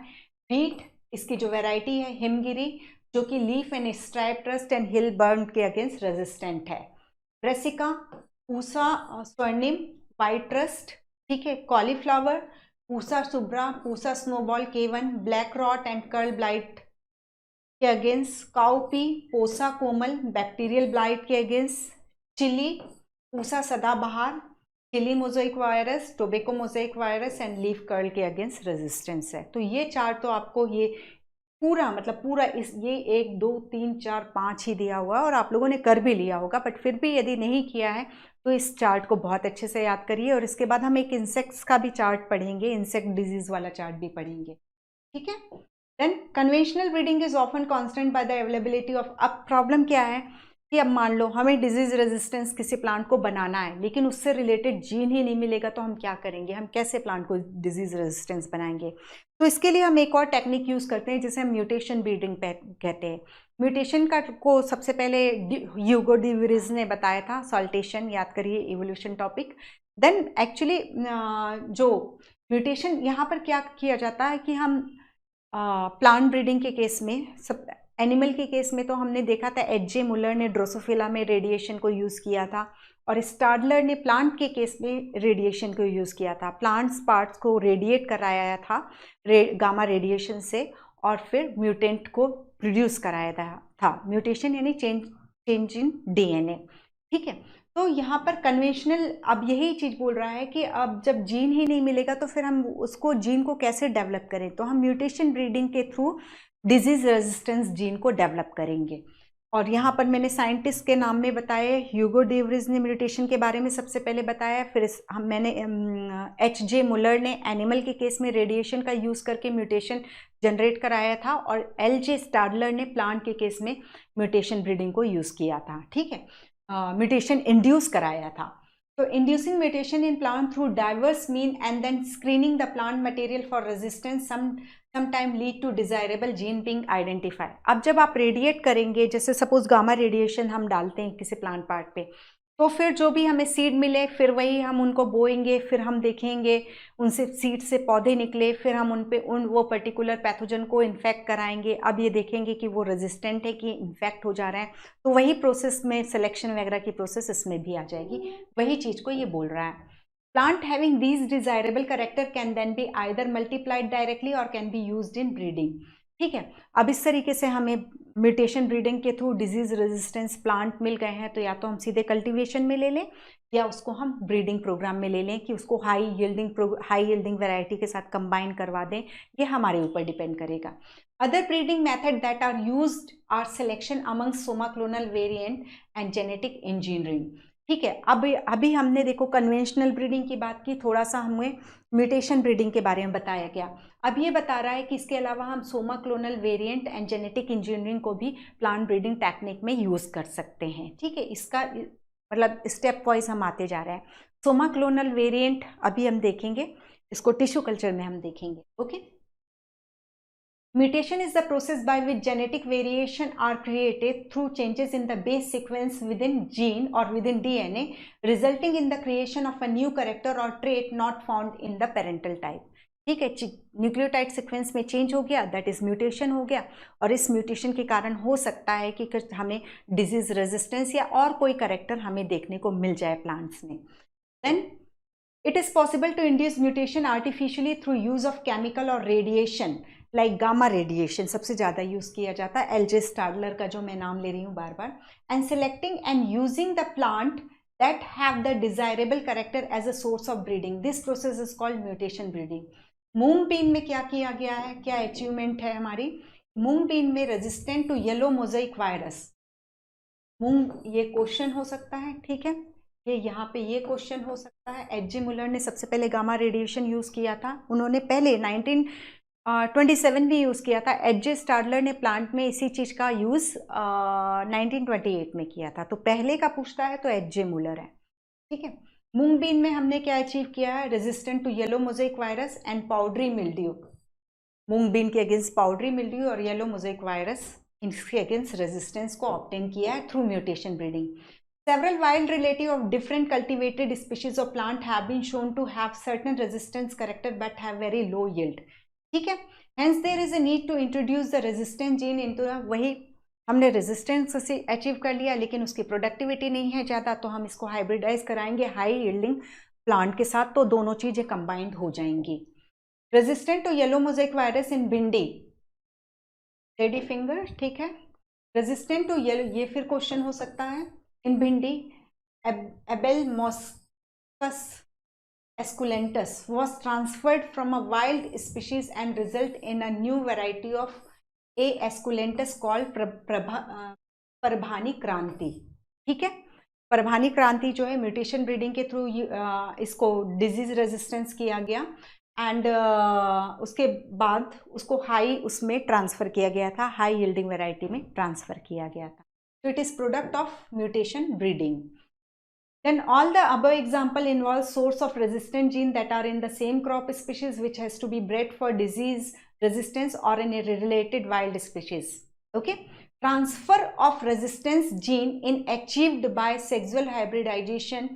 Wheat, इसकी जो वैरायटी है हिमगिरी, जो कि leaf and stripe rust and hill बर्न के अगेंस्ट रेजिस्टेंट है। Brassica, Pusa Swarnim, white rust. ठीक है। Cauliflower, Pusa Shubhra, Pusa snowball K1, black rot and curl blight के against, cowpea Pusa Komal bacterial blight के against, chilli Pusa Sadabahar, chilli mosaic virus, tobacco mosaic virus and leaf curl के against resistance है। तो ये चार्ट तो आपको ये पूरा मतलब पूरा इस ये 1 2 3 4 5 ही दिया हुआ है और आप लोगों ने कर भी लिया होगा, बट फिर भी यदि नहीं किया है तो इस चार्ट को बहुत अच्छे से याद करिए। और इसके बाद हम एक इंसेक्ट्स का भी चार्ट पढ़ेंगे, इंसेक्ट डिजीज वाला चार्ट भी पढ़ेंगे, ठीक है। Then conventional breeding is often constant by the availability of, अब प्रॉब्लम क्या है कि अब मान लो हमें डिजीज रेजिस्टेंस किसी प्लांट को बनाना है लेकिन उससे रिलेटेड जीन ही नहीं मिलेगा, तो हम क्या करेंगे, हम कैसे प्लांट को डिजीज रेजिस्टेंस बनाएंगे। तो इसके लिए हम एक और टेक्निक यूज़ करते हैं जिसे हम म्यूटेशन ब्रीडिंग कहते हैं। म्यूटेशन का को सबसे पहले ह्यूगो डी विरिज ने बताया था, सॉल्टेशन याद करिए, इवोल्यूशन टॉपिक। देन एक्चुअली जो म्यूटेशन यहाँ पर क्या किया जाता है कि हम प्लांट ब्रीडिंग के केस में, सब एनिमल के केस में तो हमने देखा था H.J. मुलर ने ड्रोसोफिला में रेडिएशन को यूज़ किया था और स्टाडलर ने प्लांट के केस में रेडिएशन को यूज़ किया था। प्लांट्स पार्ट्स को रेडिएट कराया था गामा रेडिएशन से और फिर म्यूटेंट को प्रोड्यूस कराया था। म्यूटेशन यानी चेंज इन DNA, ठीक है। तो यहाँ पर कन्वेंशनल अब यही चीज़ बोल रहा है कि अब जब जीन ही नहीं मिलेगा तो फिर हम उसको जीन को कैसे डेवलप करें, तो हम म्यूटेशन ब्रीडिंग के थ्रू डिजीज रेजिस्टेंस जीन को डेवलप करेंगे। और यहाँ पर मैंने साइंटिस्ट के नाम में बताया, ह्यूगो डी विरिज ने म्यूटेशन के बारे में सबसे पहले बताया, फिर मैंने H.J. मुलर ने एनिमल के केस में रेडिएशन का यूज़ करके म्यूटेशन जनरेट कराया था और L.J. स्टाडलर ने प्लांट के केस में म्यूटेशन ब्रीडिंग को यूज़ किया था, ठीक है, म्यूटेशन इंड्यूस कराया था। तो inducing mutation in plant through diverse mean and then screening the plant material for resistance sometime lead to desirable gene being identify. अब जब आप रेडिएट करेंगे, जैसे सपोज गामा रेडिएशन हम डालते हैं किसी प्लांट पार्ट पे, तो फिर जो भी हमें सीड मिले फिर वही हम उनको बोएंगे, फिर हम देखेंगे उनसे सीड से पौधे निकले, फिर हम वो पर्टिकुलर पैथोजन को इन्फेक्ट कराएंगे। अब ये देखेंगे कि वो रेजिस्टेंट है कि इन्फेक्ट हो जा रहा है, तो वही प्रोसेस में सिलेक्शन वगैरह की प्रोसेस इसमें भी आ जाएगी, वही चीज़ को ये बोल रहा है। Plant having these desirable character can then be either multiplied directly or can be used in breeding, ठीक है। अब इस तरीके से हमें म्यूटेशन ब्रीडिंग के थ्रू डिजीज रेजिस्टेंस प्लांट मिल गए हैं, तो या तो हम सीधे कल्टीवेशन में ले लें या उसको हम ब्रीडिंग प्रोग्राम में ले लें कि उसको हाई यील्डिंग वैरायटी के साथ कंबाइन करवा दें, ये हमारे ऊपर डिपेंड करेगा। Other breeding method that are used are selection among somaclonal variant and genetic engineering, ठीक है। अभी हमने देखो कन्वेंशनल ब्रीडिंग की बात की, थोड़ा सा हमें म्यूटेशन ब्रीडिंग के बारे में बताया गया। अब ये बता रहा है कि इसके अलावा हम Soma clonal variant and genetic engineering को भी प्लांट ब्रीडिंग टेक्निक में यूज़ कर सकते हैं, ठीक है। इसका मतलब स्टेप वाइज हम आते जा रहे हैं। सोमा क्लोनल वेरिएंट अभी हम देखेंगे, इसको टिश्यू कल्चर में हम देखेंगे, okay. Mutation is the process by which genetic variation are created through changes in the base sequence within gene or within DNA, resulting in the creation of a new character or trait not found in the parental type, ठीक है। Nucleotide sequence में change हो गया, that is mutation हो गया, और इस mutation के कारण हो सकता है कि हमें डिजीज रेजिस्टेंस या और कोई कैरेक्टर हमें देखने को मिल जाए प्लांट्स में। Then it is possible to induce mutation artificially through use of chemical और रेडिएशन, लाइक गामा रेडिएशन सबसे ज़्यादा यूज़ किया जाता है, L.J. स्टाडलर का जो मैं नाम ले रही हूँ बार बार, and selecting and using the plant that have the desirable character as a source of breeding, this process is called mutation breeding. मूंग बीन में क्या किया गया है, क्या अचीवमेंट है हमारी, मूंग बीन में resistant to yellow mosaic virus, मूंग ये क्वेश्चन हो सकता है, ठीक है, ये यहाँ पे ये क्वेश्चन हो सकता है। H.J. मुलर ने सबसे पहले गामा रेडिएशन यूज़ किया था, उन्होंने पहले 1927 भी यूज़ किया था। H.J. स्टाडलर ने प्लांट में इसी चीज़ का यूज़ 1928 में किया था, तो पहले का पूछता है तो H.J. मुलर है, ठीक है। मूंग बीन में हमने क्या अचीव किया है, resistant to yellow mosaic virus and powdery mildew, moong bean के अगेंस्ट पाउडरी मिल्ड्यू और येलो मोज़ेक वायरस, इनके अगेंस्ट रेजिस्टेंस को ऑब्टेन किया है through mutation breeding. Several wild relative of different cultivated species of plant have been shown to have certain resistance character but have very low yield, ठीक है। Hence there is a need to introduce the resistant gene into the, वही हमने resistance से achieve कर लिया लेकिन उसकी productivity नहीं है ज़्यादा, तो हम इसको हाइब्रिडाइज कराएंगे हाई यील्डिंग प्लांट के साथ, तो दोनों चीज़ें कंबाइंड हो जाएंगी। Resistant to yellow mosaic virus in bhindi, lady finger, ठीक है। रेजिस्टेंट टू येलो, ये फिर क्वेश्चन हो सकता है। इन भिंडी, Abel मॉस्कस esculentus was transferred from a wild species and result in a new variety of A. esculentus called Parbhani क्रांति, ठीक है। परभानी क्रांति जो है म्यूटेशन ब्रीडिंग के थ्रू इसको डिजीज रेजिस्टेंस किया गया एंड उसके बाद उसको हाई उसमें ट्रांसफ़र किया गया था, हाई यील्डिंग वैरायटी में ट्रांसफ़र किया गया था। तो it is product of mutation breeding. Then all the above example involve source of resistant gene that are in the same crop species which has to be bred for disease resistance or in a related wild species. Okay. Transfer of resistance gene in achieved by sexual hybridization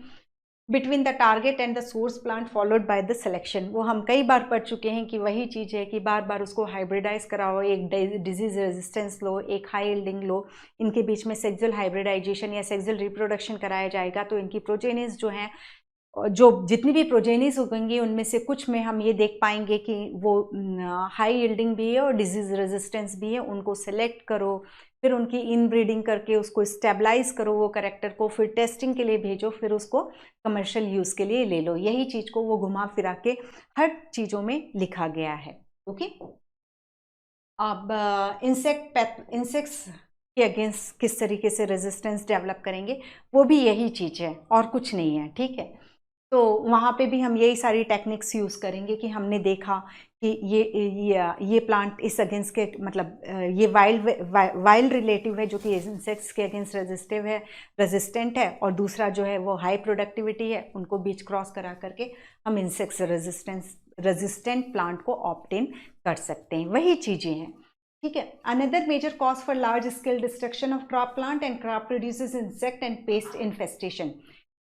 between the target and the source plant followed by the selection. वो हम कई बार पढ़ चुके हैं कि वही चीज़ है कि बार बार उसको हाइब्रिडाइज कराओ, एक डिजीज रेजिस्टेंस लो, एक हाई यील्डिंग लो, इनके बीच में सेक्सुअल हाइब्रिडाइजेशन या सेक्सुअल रिप्रोडक्शन कराया जाएगा तो इनकी प्रोजेनिस जो हैं, जो जितनी भी प्रोजेनिस होंगी उनमें से कुछ में हम ये देख पाएंगे कि वो हाई यील्डिंग भी है और डिजीज रेजिस्टेंस भी है। उनको सेलेक्ट करो, फिर उनकी इन ब्रीडिंग करके उसको स्टेबलाइज करो वो कैरेक्टर को, फिर टेस्टिंग के लिए भेजो, फिर उसको कमर्शियल यूज़ के लिए ले लो। यही चीज़ को वो घुमा फिरा के हर चीज़ों में लिखा गया है। ओके। अब इंसेक्ट्स के अगेंस्ट किस तरीके से रेजिस्टेंस डेवलप करेंगे, वो भी यही चीज़ है और कुछ नहीं है, ठीक है। तो वहाँ पे भी हम यही सारी टेक्निक्स यूज़ करेंगे कि हमने देखा कि ये प्लांट इस अगेंस्ट के मतलब ये वाइल्ड रिलेटिव है जो कि इंसेक्ट्स के अगेंस्ट रेजिस्टेंट है, और दूसरा जो है वो हाई प्रोडक्टिविटी है, उनको बीच क्रॉस करा करके हम इंसेक्ट्स रेजिस्टेंट प्लांट को ऑब्टेन कर सकते हैं। वही चीज़ें हैं, ठीक है। Another major cause for large scale destruction of crop plant and crop produces insect and pest infestation.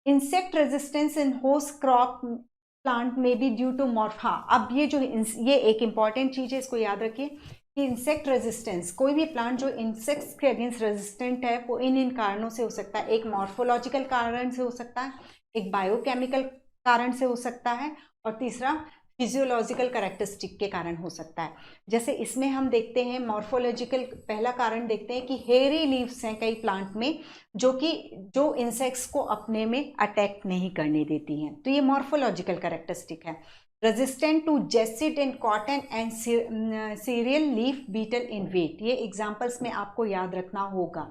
Insect resistance in host crop plant में बी ड्यू टू मॉर्फा। अब ये एक इंपॉर्टेंट चीज़ है, इसको याद रखिए कि इंसेक्ट रेजिस्टेंस, कोई भी प्लांट जो इंसेक्ट्स के अगेंस्ट रेजिस्टेंट है वो इन कारणों से हो सकता है। एक मॉर्फोलॉजिकल कारण से हो सकता है, एक बायोकेमिकल कारण से हो सकता है, और तीसरा फिजियोलॉजिकल कैरेक्टरिस्टिक के कारण हो सकता है। जैसे इसमें हम देखते हैं मॉर्फोलॉजिकल, पहला कारण देखते हैं कि हेयरी लीव्स हैं कई प्लांट में जो इंसेक्ट्स को अपने में अटैक नहीं करने देती हैं, तो ये मॉर्फोलॉजिकल कैरेक्टरिस्टिक है। Resistant to jassid in cotton and cereal leaf beetle in wheat, ये एग्जाम्पल्स में आपको याद रखना होगा,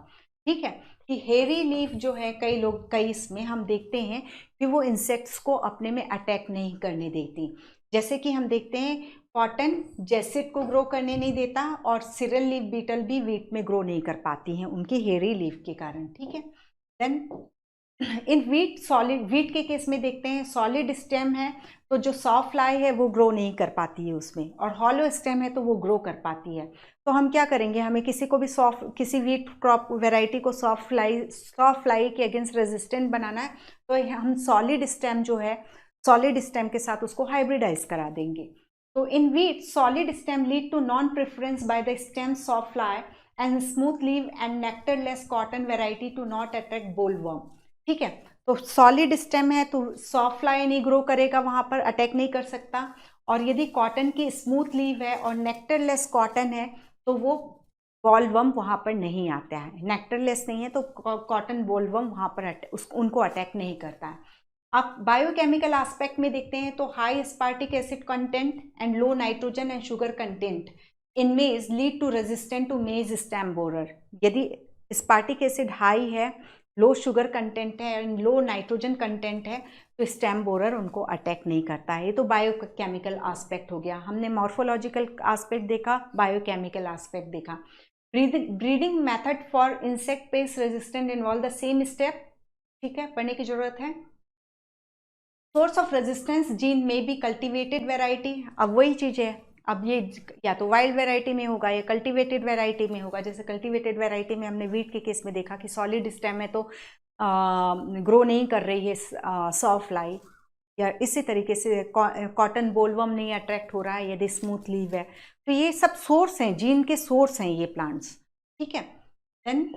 ठीक है। कि हेयरी लीफ जो है कई इसमें हम देखते हैं कि वो इंसेक्ट्स को अपने में अटैक नहीं करने देती। जैसे कि हम देखते हैं कॉटन जेसिड को ग्रो करने नहीं देता, और सीरियल लीफ बीटल भी वीट में ग्रो नहीं कर पाती हैं उनकी हेयरी लीफ के कारण, ठीक है। देन इन वीट के केस में देखते हैं सॉलिड स्टेम है तो जो सॉफ्ट फ्लाई है वो ग्रो नहीं कर पाती है उसमें, और हॉलो स्टेम है तो वो ग्रो कर पाती है। तो हम क्या करेंगे, हमें किसी वीट क्रॉप वैरायटी को सॉफ्ट फ्लाई के अगेंस्ट रेजिस्टेंट बनाना है, तो हम सॉलिड स्टेम के साथ उसको हाइब्रिडाइज करा देंगे। तो in wheat solid stem lead to non preference by the stem sawfly and smooth leave and nectarless cotton variety to not attract bollworm, ठीक है। तो सॉलिड स्टेम है तो सॉफ्ट फ्लाई नहीं ग्रो करेगा, वहाँ पर अटैक नहीं कर सकता, और यदि कॉटन की स्मूथ लीव है और नेक्टरलेस कॉटन है तो वो बोलवर्म वहाँ पर नहीं आता है। नेक्टरलेस नहीं है तो कॉटन बोलवर्म वहाँ पर उनको अटैक नहीं करता है। आप बायोकेमिकल एस्पेक्ट में देखते हैं तो high aspartic acid content and low nitrogen and sugar content in maize lead to resistant to maize stem borer. यदि एस्पार्टिक एसिड हाई है, लो शुगर कंटेंट है एंड लो नाइट्रोजन कंटेंट है तो stem borer उनको attack नहीं करता है। ये तो बायोकेमिकल एस्पेक्ट हो गया। हमने मॉर्फोलॉजिकल एस्पेक्ट देखा, बायोकेमिकल एस्पेक्ट देखा। Breeding method for insect pest resistant involve the same step, ठीक है, पढ़ने की जरूरत है। सोर्स ऑफ रेजिस्टेंस जीन में बी कल्टिवेटेड वेराइटी, अब वही चीज़ है, अब ये या तो वाइल्ड वेराइटी में होगा या कल्टिवेटेड वेराइटी में होगा। जैसे कल्टिवेटेड वेराइटी में हमने वीट के केस में देखा कि सॉलिड स्टेम है तो ग्रो नहीं कर रही है सॉफ्ट फ्लाई, या इसी तरीके से कॉटन बोलवर्म नहीं अट्रैक्ट हो रहा है यदि स्मूथ लीव है। तो ये सब सोर्स हैं, जीन के सोर्स हैं ये प्लांट्स, ठीक है। देन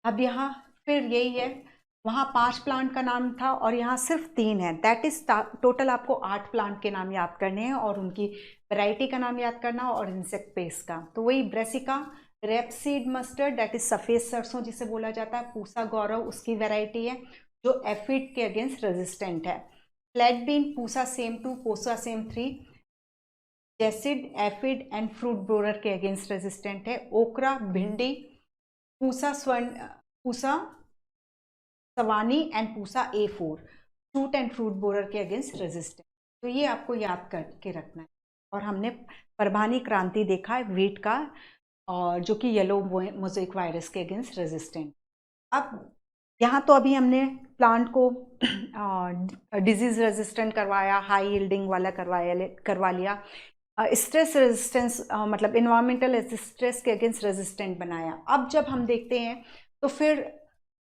अब यहाँ फिर यही है वहाँ 5 प्लांट का नाम था और यहाँ सिर्फ 3 है। दैट इज टोटल आपको 8 प्लांट के नाम याद करने हैं और उनकी वैरायटी का नाम याद करना और इंसेक्ट पेस्ट का। तो वही Brassica, rapeseed mustard that is सफ़ेद सरसों जिसे बोला जाता है, पूसा गौरव उसकी वैरायटी है जो एफिड के अगेंस्ट रेजिस्टेंट है। Flat bean, Pusa Sem 2, Pusa Sem 3, jassid, aphid and fruit borer के अगेंस्ट रेजिस्टेंट है। Okra, bhindi, Pusa Swarna, Pusa Sawani and Pusa A4 fruit and fruit borer के अगेंस्ट रेजिस्टेंट। तो ये आपको याद करके रखना है। और हमने परभानी क्रांति देखा है वीट का, और जो कि येलो मोज़ेक वायरस के अगेंस्ट रेजिस्टेंट। अब यहाँ तो अभी हमने प्लांट को डिजीज रेजिस्टेंट करवाया, हाई यील्डिंग वाला करवा लिया, स्ट्रेस रेजिस्टेंस मतलब इन्वायरमेंटल स्ट्रेस के अगेंस्ट रेजिस्टेंट बनाया। अब जब हम देखते हैं तो फिर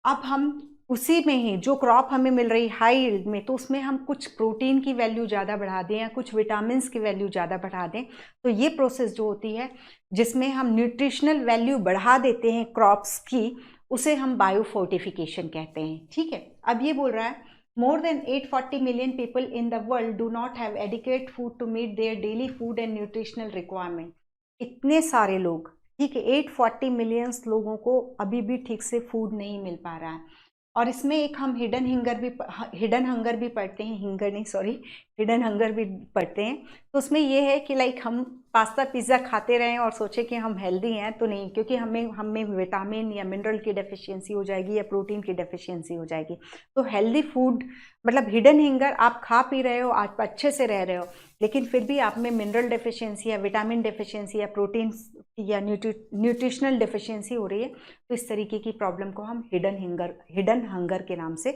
अब हम उसी में ही जो क्रॉप हमें मिल रही हाई यील्ड में, तो उसमें हम कुछ प्रोटीन की वैल्यू ज़्यादा बढ़ा दें या कुछ विटामिन्स की वैल्यू ज़्यादा बढ़ा दें, तो ये प्रोसेस जो होती है जिसमें हम न्यूट्रिशनल वैल्यू बढ़ा देते हैं क्रॉप्स की, उसे हम बायोफोर्टिफिकेशन कहते हैं। ठीक है, अब ये बोल रहा है more than 840 million people in the world do not have adequate food to meet their daily food and nutritional requirement। इतने सारे लोग, ठीक है, 840 मिलियंस लोगों को अभी भी ठीक से फूड नहीं मिल पा रहा है। और इसमें एक हम हिडन हंगर भी पढ़ते हैं, हिडन हंगर भी पढ़ते हैं। तो उसमें ये है कि लाइक हम पास्ता पिज़्ज़ा खाते रहें और सोचें कि हम हेल्दी हैं, तो नहीं, क्योंकि हमें विटामिन या मिनरल की डेफिशिएंसी हो जाएगी या प्रोटीन की डेफिशिएंसी हो जाएगी। तो हेल्दी फूड मतलब हिडन हंगर, आप खा पी रहे हो, आप अच्छे से रह रहे हो, लेकिन फिर भी आप में मिनरल डेफिशिएंसी या विटामिन डेफिशिएंसी या प्रोटीन या न्यूट्रिशनल डेफिशिएंसी हो रही है, तो इस तरीके की प्रॉब्लम को हम हिडन हंगर के नाम से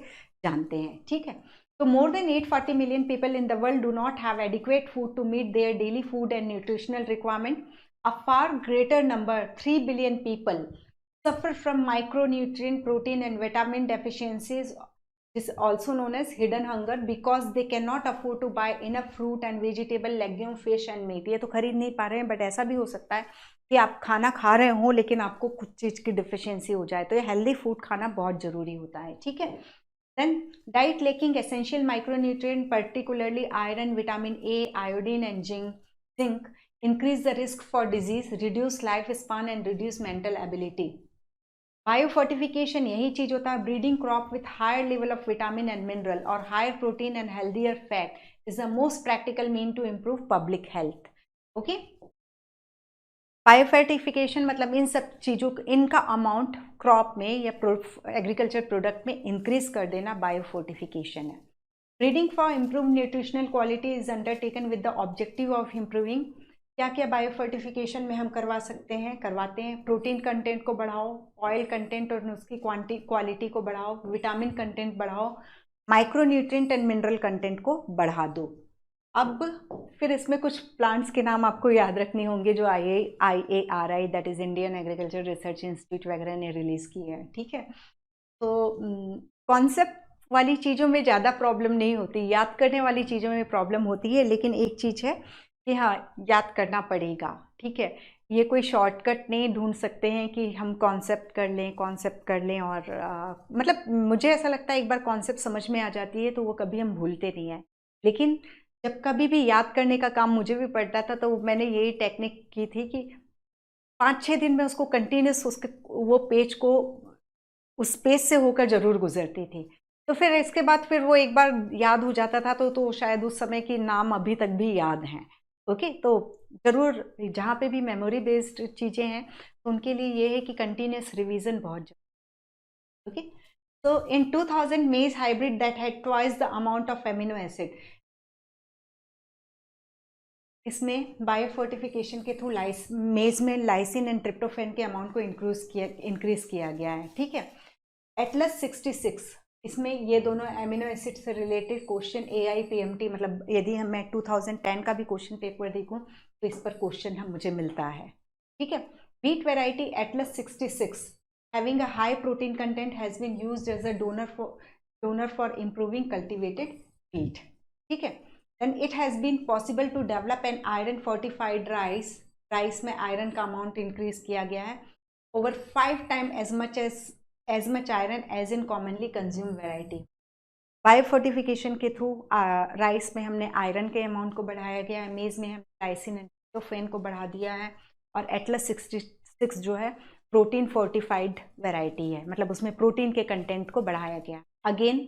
जानते हैं। ठीक है, तो more than 840 million people in the world do not have adequate food to meet their daily food and nutritional requirement. A far greater number, 3 billion people, suffer from micronutrient, protein and vitamin deficiencies. This is also known as hidden hunger because they cannot afford to buy enough fruit and vegetable, legume, fish and meat. ये तो खरीद नहीं पा रहे हैं, but ऐसा भी हो सकता है कि आप खाना खा रहे हो लेकिन आपको कुछ चीज़ की डिफिशियंसी हो जाए, तो ये हेल्दी फूड खाना बहुत ज़रूरी होता है। ठीक है, then diet lacking essential micronutrient, particularly iron, vitamin A, iodine and zinc increase the risk for disease, reduce lifespan and reduce mental ability. Biofortification यही चीज होता है, breeding crop with higher level of vitamin and mineral और higher protein and healthier fat is the most practical mean to improve public health. Okay, biofortification मतलब इन सब चीज़ों इनका अमाउंट क्रॉप में या एग्रीकल्चर प्रोडक्ट में इंक्रीज कर देना बायोफोर्टिफिकेशन है। Breeding for improve nutritional quality is undertaken with the objective of improving. क्या क्या बायोफोर्टिफिकेशन में हम करवाते हैं, प्रोटीन कंटेंट को बढ़ाओ, ऑयल कंटेंट और उसकी क्वालिटी को बढ़ाओ, विटामिन कंटेंट बढ़ाओ, माइक्रोन्यूट्रिएंट एंड मिनरल कंटेंट को बढ़ा दो। अब फिर इसमें कुछ प्लांट्स के नाम आपको याद रखने होंगे जो IARI that is Indian agriculture research institute वगैरह ने रिलीज़ की है। ठीक है, तो कॉन्सेप्ट वाली चीज़ों में ज़्यादा प्रॉब्लम नहीं होती, याद करने वाली चीज़ों में प्रॉब्लम होती है, लेकिन एक चीज़ है कि हाँ, याद करना पड़ेगा। ठीक है, ये कोई शॉर्टकट नहीं ढूंढ सकते हैं कि हम कॉन्सेप्ट कर लें और मतलब मुझे ऐसा लगता है एक बार कॉन्सेप्ट समझ में आ जाती है तो वो कभी हम भूलते नहीं हैं। लेकिन जब कभी भी याद करने का काम मुझे भी पड़ता था तो मैंने यही टेक्निक की थी कि 5-6 दिन में उसको कंटिन्यूस वो पेज को उस पेज से होकर ज़रूर गुजरती थी। तो फिर इसके बाद फिर वो एक बार याद हो जाता था तो शायद उस समय के नाम अभी तक भी याद हैं। ओके, तो ज़रूर जहाँ पे भी मेमोरी बेस्ड चीज़ें हैं तो उनके लिए ये है कि कंटिन्यूस रिवीजन बहुत जरूरी। ओके, तो इन 2000 मेज hybrid that had twice the amount of amino acid, इसमें बायोफोर्टिफिकेशन के थ्रू मेज में लाइसिन एंड ट्रिप्टोफैन के अमाउंट को इंक्रीज किया गया है। ठीक है, एटलस 66, इसमें ये दोनों एमिनो एसिड से रिलेटेड क्वेश्चन AIPMT मतलब यदि मैं 2010 का भी क्वेश्चन पेपर देखूं तो इस पर क्वेश्चन मुझे मिलता है। ठीक है, wheat variety Atlas 66 having a high protein content has been used as a donor for improving cultivated wheat. ठीक है, then it has been possible to develop an iron fortified rice में आयरन का amount increase किया गया है over 5 times as much as as much iron as in commonly consume variety. Biofortification के थ्रू rice में हमने आयरन के अमाउंट को बढ़ाया गया है, मेज़ में हमने लाइसिन एंड ट्रिप्टोफैन को बढ़ा दिया है, और एटलस 66 जो है प्रोटीन फोर्टिफाइड वेराइटी है, मतलब उसमें प्रोटीन के कंटेंट को बढ़ाया गया है। अगेन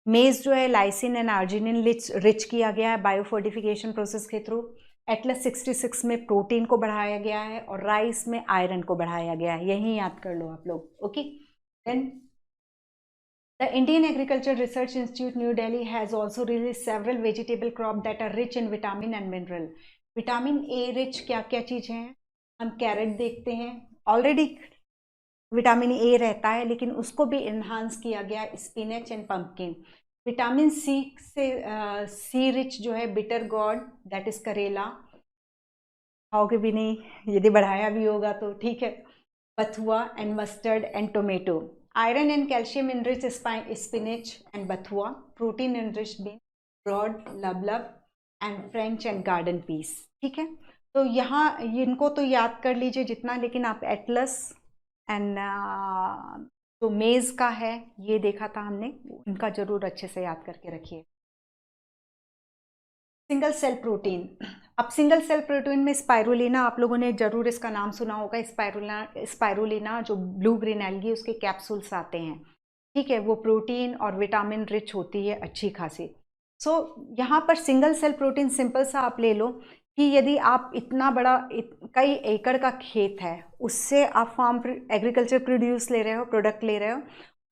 मेज़ जो है लाइसिन एंड आर्जिनिन रिच किया गया है बायोफोर्टिफिकेशन प्रोसेस के थ्रू। एटलस 66 में प्रोटीन को बढ़ाया गया है और राइस में आयरन को बढ़ाया गया है, यही याद कर लो आप लोग। Okay, then the Indian Agriculture Research Institute New Delhi has also released several vegetable crop that are rich in vitamin and mineral। Vitamin A rich क्या क्या चीज़ें हैं? हम कैरेट देखते हैं, ऑलरेडी विटामिन ए रहता है, लेकिन उसको भी इन्हांस किया गया spinach and pumpkin. Vitamin C से सी रिच जो है बिटर गॉड, दैट इज करेला, खाओगे भी नहीं, यदि बढ़ाया भी होगा तो ठीक है। Bathua and mustard and tomato. Iron and calcium enrich spinach and bathua. Protein enrich bean broad, lablab and French and garden peas. ठीक है, तो यहाँ इनको तो याद कर लीजिए जितना, लेकिन आप एटलस एंड जो मेज़ का है ये देखा था हमने, इनका जरूर अच्छे से याद करके रखिए। Single cell protein. अब सिंगल सेल प्रोटीन में स्पाइरुलिना, आप लोगों ने जरूर इसका नाम सुना होगा। स्पाइरुलिना जो ब्लू ग्रीन एल्गी उसके कैप्सूल्स आते हैं, ठीक है, वो प्रोटीन और विटामिन रिच होती है अच्छी खासी। सो यहाँ पर सिंगल सेल प्रोटीन सिंपल सा आप ले लो कि यदि आप इतना बड़ा कई एकड़ का खेत है, उससे आप फार्म एग्रीकल्चर प्रोड्यूस ले रहे हो, प्रोडक्ट ले रहे हो,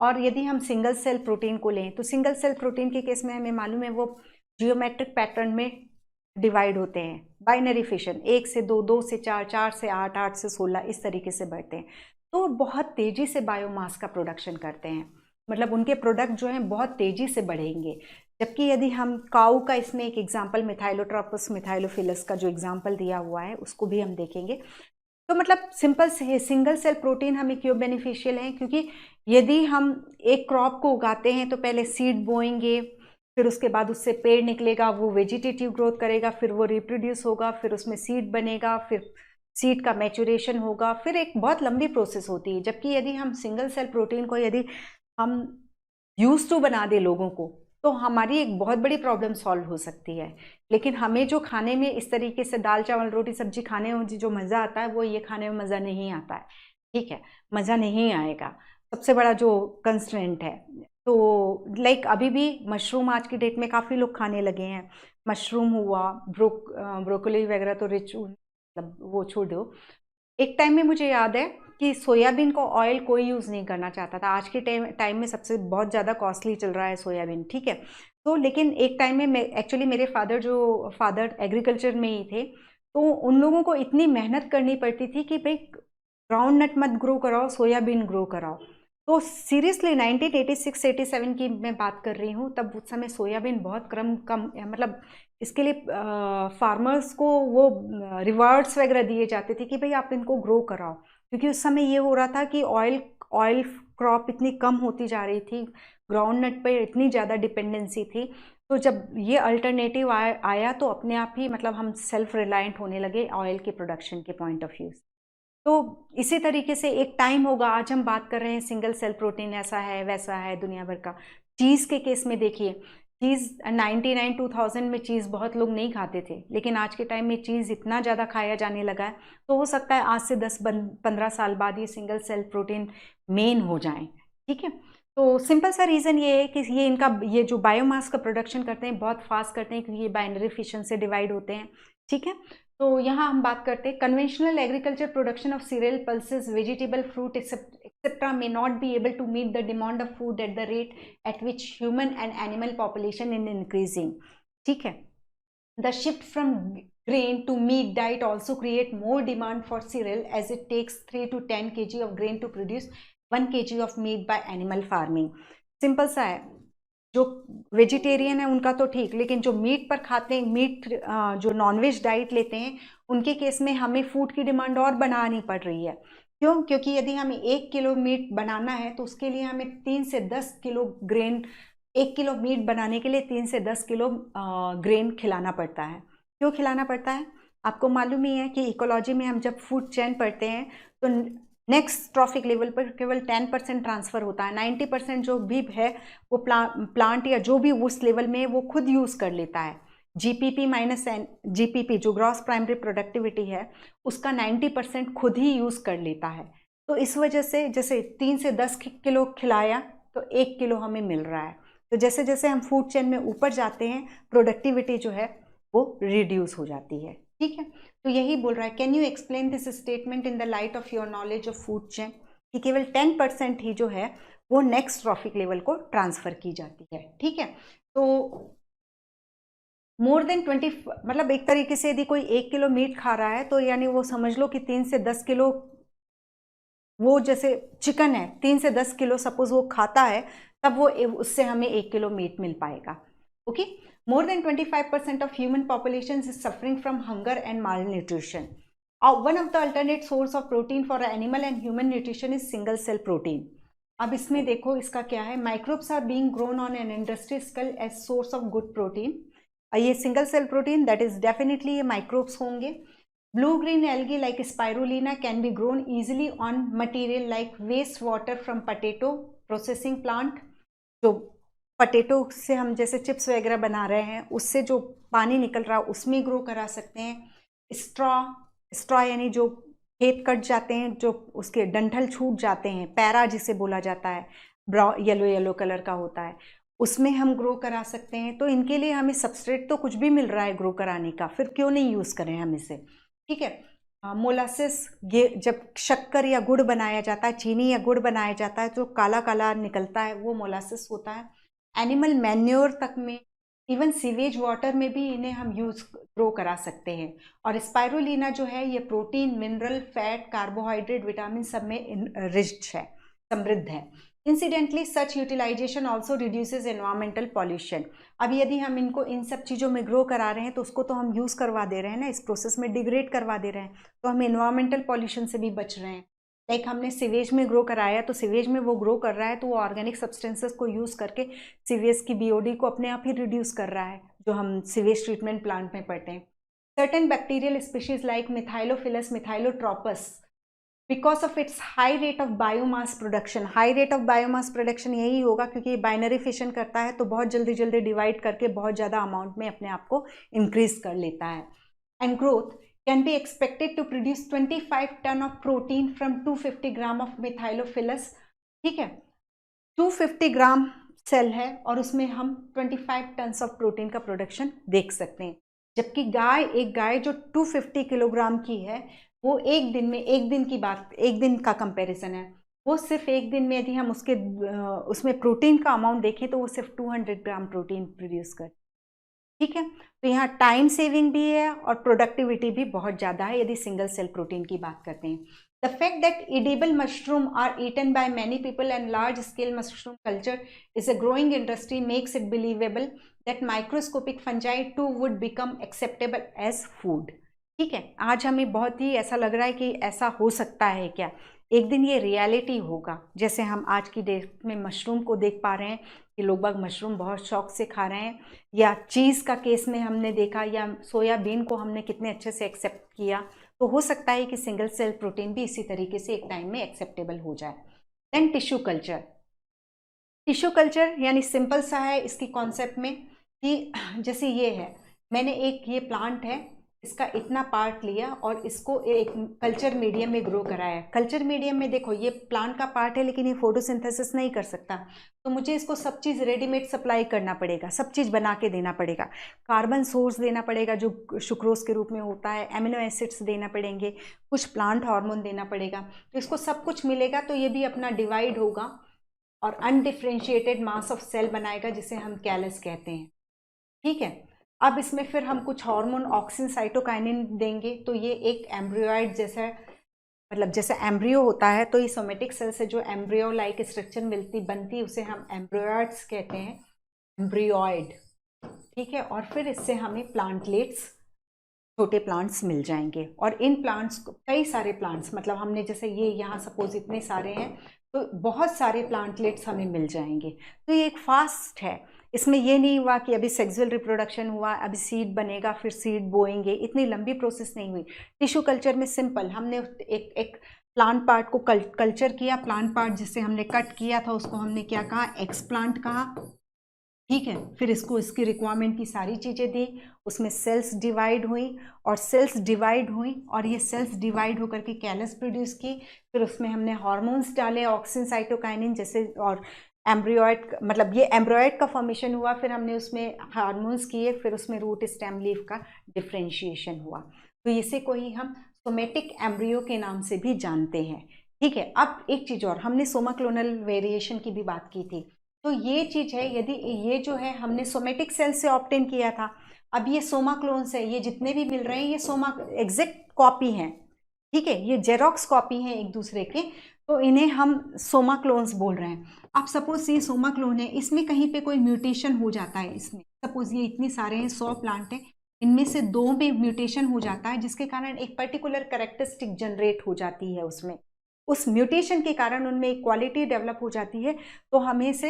और यदि हम सिंगल सेल प्रोटीन को लें तो सिंगल सेल प्रोटीन के केस में हमें मालूम है वो जियोमेट्रिक पैटर्न में डिवाइड होते हैं, बाइनरी फिशन, 1 से 2, 2 से 4, 4 से 8, 8 से 16, इस तरीके से बढ़ते हैं। तो बहुत तेज़ी से बायोमास का प्रोडक्शन करते हैं, मतलब उनके प्रोडक्ट जो हैं बहुत तेज़ी से बढ़ेंगे। जबकि यदि हम काऊ का, इसमें एक एग्जाम्पल मिथाइलोट्रोपस मिथाइलोफिलस का जो एग्जाम्पल दिया हुआ है उसको भी हम देखेंगे। तो मतलब सिंपल से सिंगल सेल प्रोटीन हमें क्यों बेनिफिशियल है? क्योंकि यदि हम एक क्रॉप को उगाते हैं तो पहले सीड बोएंगे, फिर उसके बाद उससे पेड़ निकलेगा, वो वेजिटेटिव ग्रोथ करेगा, फिर वो रिप्रोड्यूस होगा, फिर उसमें सीड बनेगा, फिर सीड का मैचुरेशन होगा, फिर एक बहुत लंबी प्रोसेस होती है। जबकि यदि हम सिंगल सेल प्रोटीन को यदि हम यूज टू बना दे लोगों को, तो हमारी एक बहुत बड़ी प्रॉब्लम सॉल्व हो सकती है। लेकिन हमें जो खाने में इस तरीके से दाल चावल रोटी सब्जी खाने में जो मज़ा आता है, वो ये खाने में मज़ा नहीं आता है। ठीक है, मज़ा नहीं आएगा, सबसे बड़ा जो कंस्ट्रेंट है। तो लाइक अभी भी मशरूम आज की डेट में काफ़ी लोग खाने लगे हैं। मशरूम हुआ, ब्रोकोली वगैरह तो रिच, मतलब वो छोड़ दो। एक टाइम में मुझे याद है कि सोयाबीन को ऑयल कोई यूज़ नहीं करना चाहता था। आज के टाइम में सबसे बहुत ज़्यादा कॉस्टली चल रहा है सोयाबीन, ठीक है। तो लेकिन एक टाइम में एक्चुअली मेरे फादर एग्रीकल्चर में ही थे, तो उन लोगों को इतनी मेहनत करनी पड़ती थी कि भाई ग्राउंड नट मत ग्रो कराओ, सोयाबीन ग्रो कराओ। तो सीरियसली 1986-87 की मैं बात कर रही हूँ, तब उस समय सोयाबीन बहुत कम, मतलब इसके लिए फार्मर्स को वो रिवार्ड्स वगैरह दिए जाते थे कि भाई आप इनको ग्रो कराओ, क्योंकि उस समय ये हो रहा था कि ऑयल क्रॉप इतनी कम होती जा रही थी, ग्राउंड नट पर इतनी ज़्यादा डिपेंडेंसी थी। तो जब ये अल्टरनेटिव आया तो अपने आप ही मतलब हम सेल्फ रिलायंट होने लगे ऑयल के प्रोडक्शन के पॉइंट ऑफ व्यू से। तो इसी तरीके से एक टाइम होगा, आज हम बात कर रहे हैं सिंगल सेल प्रोटीन ऐसा है वैसा है दुनिया भर का। चीज़ के केस में देखिए, चीज़ 99-2000 में चीज़ बहुत लोग नहीं खाते थे, लेकिन आज के टाइम में चीज़ इतना ज़्यादा खाया जाने लगा है, तो हो सकता है आज से 10-15 साल बाद ये सिंगल सेल प्रोटीन मेन हो जाएं। ठीक है, तो सिंपल सा रीज़न ये है कि ये जो बायोमास का प्रोडक्शन करते हैं बहुत फास्ट करते हैं, क्योंकि ये बाइनरी फिशन से डिवाइड होते हैं। ठीक है, तो यहाँ हम बात करते हैं conventional agriculture production of serial, pulses, vegetable, fruit etcetera may not be able to meet the demand of food at the rate at which human and animal population is increasing. ठीक है, the shift from grain to meat diet also create more demand for cereal, as it takes 3 to 10 kg of grain to produce 1 kg of meat by animal farming. Simple सा है, जो vegetarian है उनका तो ठीक, लेकिन जो मीट पर खाते हैं, मीट जो नॉनवेज डाइट लेते हैं, उनके केस में हमें फूड की डिमांड और बढ़ानी पड़ रही है। क्यों? क्योंकि यदि हमें 1 किलो मीट बनाना है तो उसके लिए हमें 3 से 10 किलो ग्रेन, 1 किलो मीट बनाने के लिए 3 से 10 किलो ग्रेन खिलाना पड़ता है। क्यों खिलाना पड़ता है? आपको मालूम ही है कि इकोलॉजी में हम जब फूड चेन पढ़ते हैं तो नेक्स्ट ट्रॉफिक लेवल पर केवल 10% ट्रांसफ़र होता है, 90% जो भी है वो प्लांट या जो भी उस लेवल में वो खुद यूज़ कर लेता है। जीपीपी माइनस जीपीपी जो ग्रॉस प्राइमरी प्रोडक्टिविटी है उसका 90% खुद ही यूज़ कर लेता है। तो इस वजह से जैसे 3 से 10 किलो खिलाया तो 1 किलो हमें मिल रहा है। तो जैसे जैसे हम फूड चेन में ऊपर जाते हैं प्रोडक्टिविटी जो है वो रिड्यूस हो जाती है। ठीक है, तो यही बोल रहा है, can you explain this statement in the light of your knowledge of food chain, कि केवल 10% ही जो है वो नेक्स्ट ट्रॉफिक लेवल को ट्रांसफ़र की जाती है। ठीक है, तो मोर देन 20 मतलब एक तरीके से यदि कोई 1 किलो मीट खा रहा है तो यानी वो समझ लो कि 3 से 10 किलो, वो जैसे चिकन है 3 से 10 किलो सपोज वो खाता है तब वो उससे हमें 1 किलो मीट मिल पाएगा। Okay, more than 25% of human populations is suffering from hunger and malnutrition. One of the alternate source of protein for animal and human nutrition is single cell protein. अब इसमें देखो इसका क्या है, microbes are being grown on an industry scale as source of good protein. ये single cell protein that is definitely ये microbes होंगे। Blue green algae like spirulina can be grown easily on material like waste water from potato processing plant. जो potato से हम जैसे chips वगैरह बना रहे हैं उससे जो पानी निकल रहा है उसमें ग्रो करा सकते हैं। स्ट्रॉ यानी जो खेत कट जाते हैं, जो उसके डंठल छूट जाते हैं, पैरा जिसे बोला जाता है, येलो येलो कलर का होता है, उसमें हम ग्रो करा सकते हैं। तो इनके लिए हमें सबस्ट्रेट तो कुछ भी मिल रहा है ग्रो कराने का, फिर क्यों नहीं यूज़ करें हम इसे। ठीक है, मोलासिस, जब शक्कर या गुड़ बनाया जाता है, चीनी या गुड़ बनाया जाता है, जो काला काला निकलता है वो मोलासिस होता है। एनिमल मैन्योर तक में, इवन सीवेज वाटर में भी इन्हें हम ग्रो करा सकते हैं। और स्पाइरुलिना जो है ये protein, mineral, fat, carbohydrate, vitamin सब में रिच्ड है, समृद्ध है। Incidentally such utilisation also reduces environmental pollution. अब यदि हम इनको इन सब चीज़ों में ग्रो करा रहे हैं तो उसको तो हम यूज़ करवा दे रहे हैं ना, इस प्रोसेस में डिग्रेड करवा दे रहे हैं, तो हम एनवायरमेंटल पॉल्यूशन से भी बच रहे हैं। लाइक हमने सीवेज में ग्रो कराया तो सीवेज में वो ग्रो कर रहा है तो वो ऑर्गेनिक सब्सटेंसेस को यूज़ करके सीवेज की बीओडी को अपने आप ही रिड्यूस कर रहा है, जो हम सीवेज ट्रीटमेंट प्लांट में पढ़ते हैं। Certain bacterial species like methylophilus methylotrophus, because of its high rate of biomass production, high rate of biomass production यही होगा क्योंकि ये बाइनरी फिशन करता है तो बहुत जल्दी जल्दी डिवाइड करके बहुत ज़्यादा अमाउंट में अपने आप को इंक्रीज कर लेता है। And growth can be expected to produce 25 ton of protein from 250 gram of Methylophilus। ठीक है, 250 ग्राम सेल है और उसमें हम 25 टन्स ऑफ प्रोटीन का प्रोडक्शन देख सकते हैं। जबकि एक गाय जो 250 किलोग्राम की है वो एक दिन में, एक दिन की बात, एक दिन का कंपैरिजन है, वो सिर्फ एक दिन में यदि हम उसमें प्रोटीन का अमाउंट देखें तो वो सिर्फ 200 ग्राम प्रोटीन प्रोड्यूस कर। ठीक है, तो यहाँ टाइम सेविंग भी है और प्रोडक्टिविटी भी बहुत ज़्यादा है यदि सिंगल सेल प्रोटीन की बात करते हैं। The fact that edible mushroom are eaten by many people and large scale mushroom culture is a growing industry makes it believable that microscopic fungi too would become acceptable as food. ठीक है, आज हमें बहुत ही ऐसा लग रहा है कि ऐसा हो सकता है क्या, एक दिन ये रियलिटी होगा। जैसे हम आज की डेट में मशरूम को देख पा रहे हैं कि लोग बाग मशरूम बहुत शौक से खा रहे हैं, या चीज़ का केस में हमने देखा, या सोयाबीन को हमने कितने अच्छे से एक्सेप्ट किया, तो हो सकता है कि सिंगल सेल प्रोटीन भी इसी तरीके से एक टाइम में एक्सेप्टेबल हो जाए। Then tissue culture, tissue culture यानी सिंपल सा है इसकी कॉन्सेप्ट में कि जैसे ये है, मैंने एक ये प्लांट है इसका इतना पार्ट लिया और इसको एक कल्चर मीडियम में ग्रो कराया। कल्चर मीडियम में देखो ये प्लांट का पार्ट है लेकिन ये फोटोसिंथेसिस नहीं कर सकता, तो मुझे इसको सब चीज़ रेडीमेड सप्लाई करना पड़ेगा, सब चीज़ बना के देना पड़ेगा, कार्बन सोर्स देना पड़ेगा जो सुक्रोज के रूप में होता है, एमिनो एसिड्स देना पड़ेंगे, कुछ प्लांट हार्मोन देना पड़ेगा, तो इसको सब कुछ मिलेगा तो ये भी अपना डिवाइड होगा और अनडिफ्रेंशिएटेड मास ऑफ सेल बनाएगा जिसे हम कैलस कहते हैं। ठीक है, अब इसमें फिर हम कुछ हार्मोन ऑक्सिन साइटोकाइनिन देंगे तो ये एक एम्ब्रियोइड जैसा, मतलब जैसे एम्ब्रियो होता है तो ये सोमेटिक सेल से जो एम्ब्रियो लाइक स्ट्रक्चर बनती उसे हम एम्ब्रियोइड्स कहते हैं, एम्ब्रियोइड। ठीक है, और फिर इससे हमें प्लांटलेट्स, छोटे प्लांट्स मिल जाएंगे। और इन प्लांट्स को कई सारे प्लांट्स, मतलब हमने जैसे ये यहाँ सपोज इतने सारे हैं तो बहुत सारे प्लांटलेट्स हमें मिल जाएंगे। तो ये एक फास्ट है, इसमें ये नहीं हुआ कि अभी सेक्सुअल रिप्रोडक्शन हुआ, अभी सीड बनेगा फिर सीड बोएंगे, इतनी लंबी प्रोसेस नहीं हुई। टिश्यू कल्चर में सिंपल, हमने एक प्लांट पार्ट को कल्चर किया, प्लांट पार्ट जिससे हमने कट किया था उसको हमने क्या कहा, एक्सप्लांट कहा, ठीक है। फिर इसको इसकी रिक्वायरमेंट की सारी चीज़ें दी, उसमें सेल्स डिवाइड हुई और सेल्स डिवाइड हुई और ये सेल्स डिवाइड होकर के कैलस प्रोड्यूस की। फिर उसमें हमने हार्मोन्स डाले, ऑक्सिन, साइटोकाइनिन जैसे, और एम्ब्रियोइड, मतलब ये एम्ब्रियोइड का फॉर्मेशन हुआ, फिर हमने उसमें हार्मोन्स किए, फिर उसमें रूट स्टेम लीफ का डिफ्रेंशिएशन हुआ। तो इसे कोई हम सोमेटिक एम्ब्रियो के नाम से भी जानते हैं, ठीक है। अब एक चीज़ और, हमने सोमा क्लोनल वेरिएशन की भी बात की थी, तो ये चीज़ है, यदि ये जो है हमने सोमेटिक सेल से ऑब्टेन किया था, अब ये सोमा क्लोन्स है, ये जितने भी मिल रहे हैं ये सोमा एग्जैक्ट कॉपी हैं, ठीक है, ये जेरोक्स कॉपी हैं एक दूसरे के, तो इन्हें हम सोमा क्लोन्स बोल रहे हैं। अब सपोज ये सोमा क्लोन है, इसमें कहीं पे कोई म्यूटेशन हो जाता है, इसमें सपोज ये इतने सारे हैं, 100 प्लांट हैं, इनमें से 2 में म्यूटेशन हो जाता है, जिसके कारण एक पर्टिकुलर कैरेक्टरिस्टिक जनरेट हो जाती है उसमें, उस म्यूटेशन के कारण उनमें एक क्वालिटी डेवलप हो जाती है, तो हमें से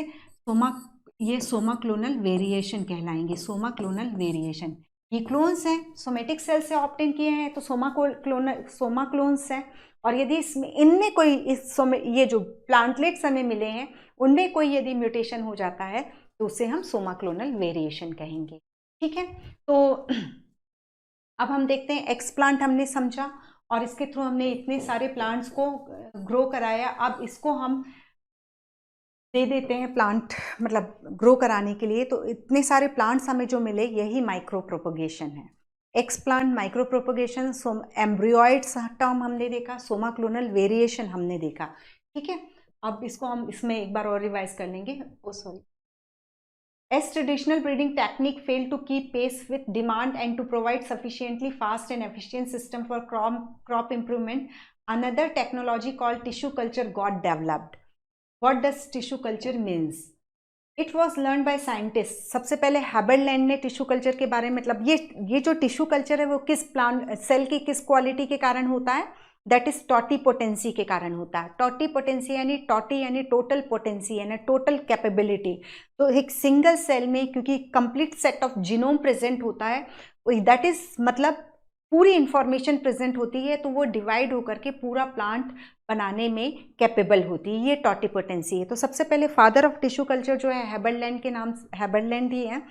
ये सोमा क्लोनल वेरिएशन कहलाएंगे, सोमा क्लोनल वेरिएशन। ये क्लोन्स हैं, सोमेटिक सेल से ऑब्टेन किए हैं, तो सोमा क्लोन्स हैं। और यदि इसमें इनमें कोई ये जो प्लांटलेट्स हमें मिले हैं उनमें कोई यदि म्यूटेशन हो जाता है तो उसे हम सोमा क्लोनल वेरिएशन कहेंगे, ठीक है। तो अब हम देखते हैं, एक्सप्लांट हमने समझा और इसके थ्रू हमने इतने सारे प्लांट्स को ग्रो कराया। अब इसको हम दे देते हैं प्लांट, मतलब ग्रो कराने के लिए, तो इतने सारे प्लांट्स हमें जो मिले यही माइक्रो प्रोपोगेशन है। Explant, micro propagation, embryoids term हमने देखा, सोमा क्लोनल वेरिएशन हमने देखा, ठीक है। अब इसको हम इसमें एक बार और रिवाइज कर लेंगे। As traditional breeding technique failed to keep pace with demand and to provide sufficiently fast and efficient system for crop improvement, another technology called tissue culture got developed. What does tissue culture means? It was learned by scientists. सबसे पहले Haberlandt ने tissue culture के बारे में, मतलब ये जो tissue culture है वो किस प्लांट सेल की किस क्वालिटी के कारण होता है, दैट इज टॉटीपोटेंसी के कारण होता है। टॉटीपोटेंसी यानी टोटल पोटेंसी यानी टोटल कैपेबिलिटी। तो एक सिंगल सेल में क्योंकि complete set of genome present होता है, दैट इज मतलब पूरी इंफॉर्मेशन प्रेजेंट होती है, तो वो डिवाइड होकर के पूरा प्लांट बनाने में कैपेबल होती है, ये टॉटीपोटेंसी है। तो सबसे पहले फादर ऑफ टिश्यू कल्चर जो है हैबरलैंड के नाम, हैबरलैंड ही है,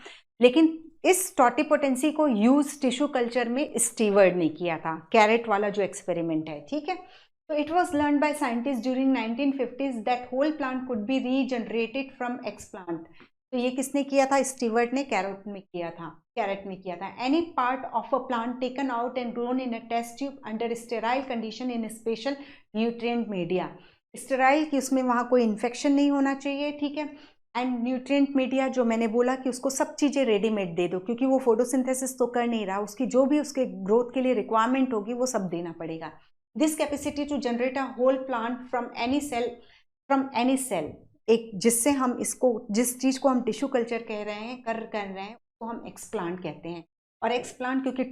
लेकिन इस टॉटीपोटेंसी को यूज टिश्यू कल्चर में स्टीवर्ड ने किया था, कैरेट वाला जो एक्सपेरिमेंट है, ठीक है। तो it was learn by scientist during 1950s that whole plant could be regenerated from explant. तो ये किसने किया था, स्टीवर्ट ने कैरेट में किया था। Any part of a plant taken out and grown in a test tube under sterile condition in special nutrient media. Sterile कि उसमें वहाँ कोई इन्फेक्शन नहीं होना चाहिए, ठीक है, एंड न्यूट्रिएंट मीडिया जो मैंने बोला कि उसको सब चीज़ें रेडीमेड दे दो, क्योंकि वो फोटोसिंथेसिस तो कर नहीं रहा, उसकी जो भी उसके ग्रोथ के लिए रिक्वायरमेंट होगी वो सब देना पड़ेगा। This capacity to generate a whole plant from any cell, एक जिससे हम इसको, जिस चीज़ को हम टिश्यू कल्चर कह रहे हैं कर रहे हैं उसको हम एक्सप्लांट कहते हैं। और एक्सप्लांट क्योंकि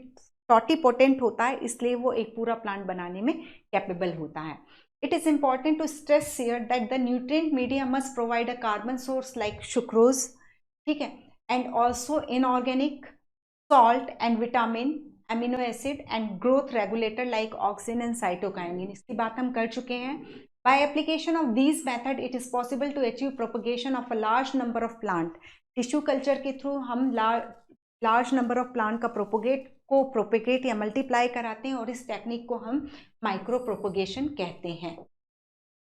टॉटीपोटेंट होता है इसलिए वो एक पूरा प्लांट बनाने में कैपेबल होता है। It is important to stress here that the nutrient media must provide a carbon source like sucrose, ठीक है, and also inorganic salt and vitamin, amino acid and growth regulator like auxin and cytokinin। इसकी बात हम कर चुके हैं। By application of these method, it is possible to achieve propagation of a large number of plant। Tissue culture के through हम large number of plant का propagate या मल्टीप्लाई कराते हैं और इस टेक्निक को हम माइक्रो प्रोपोगेशन कहते हैं।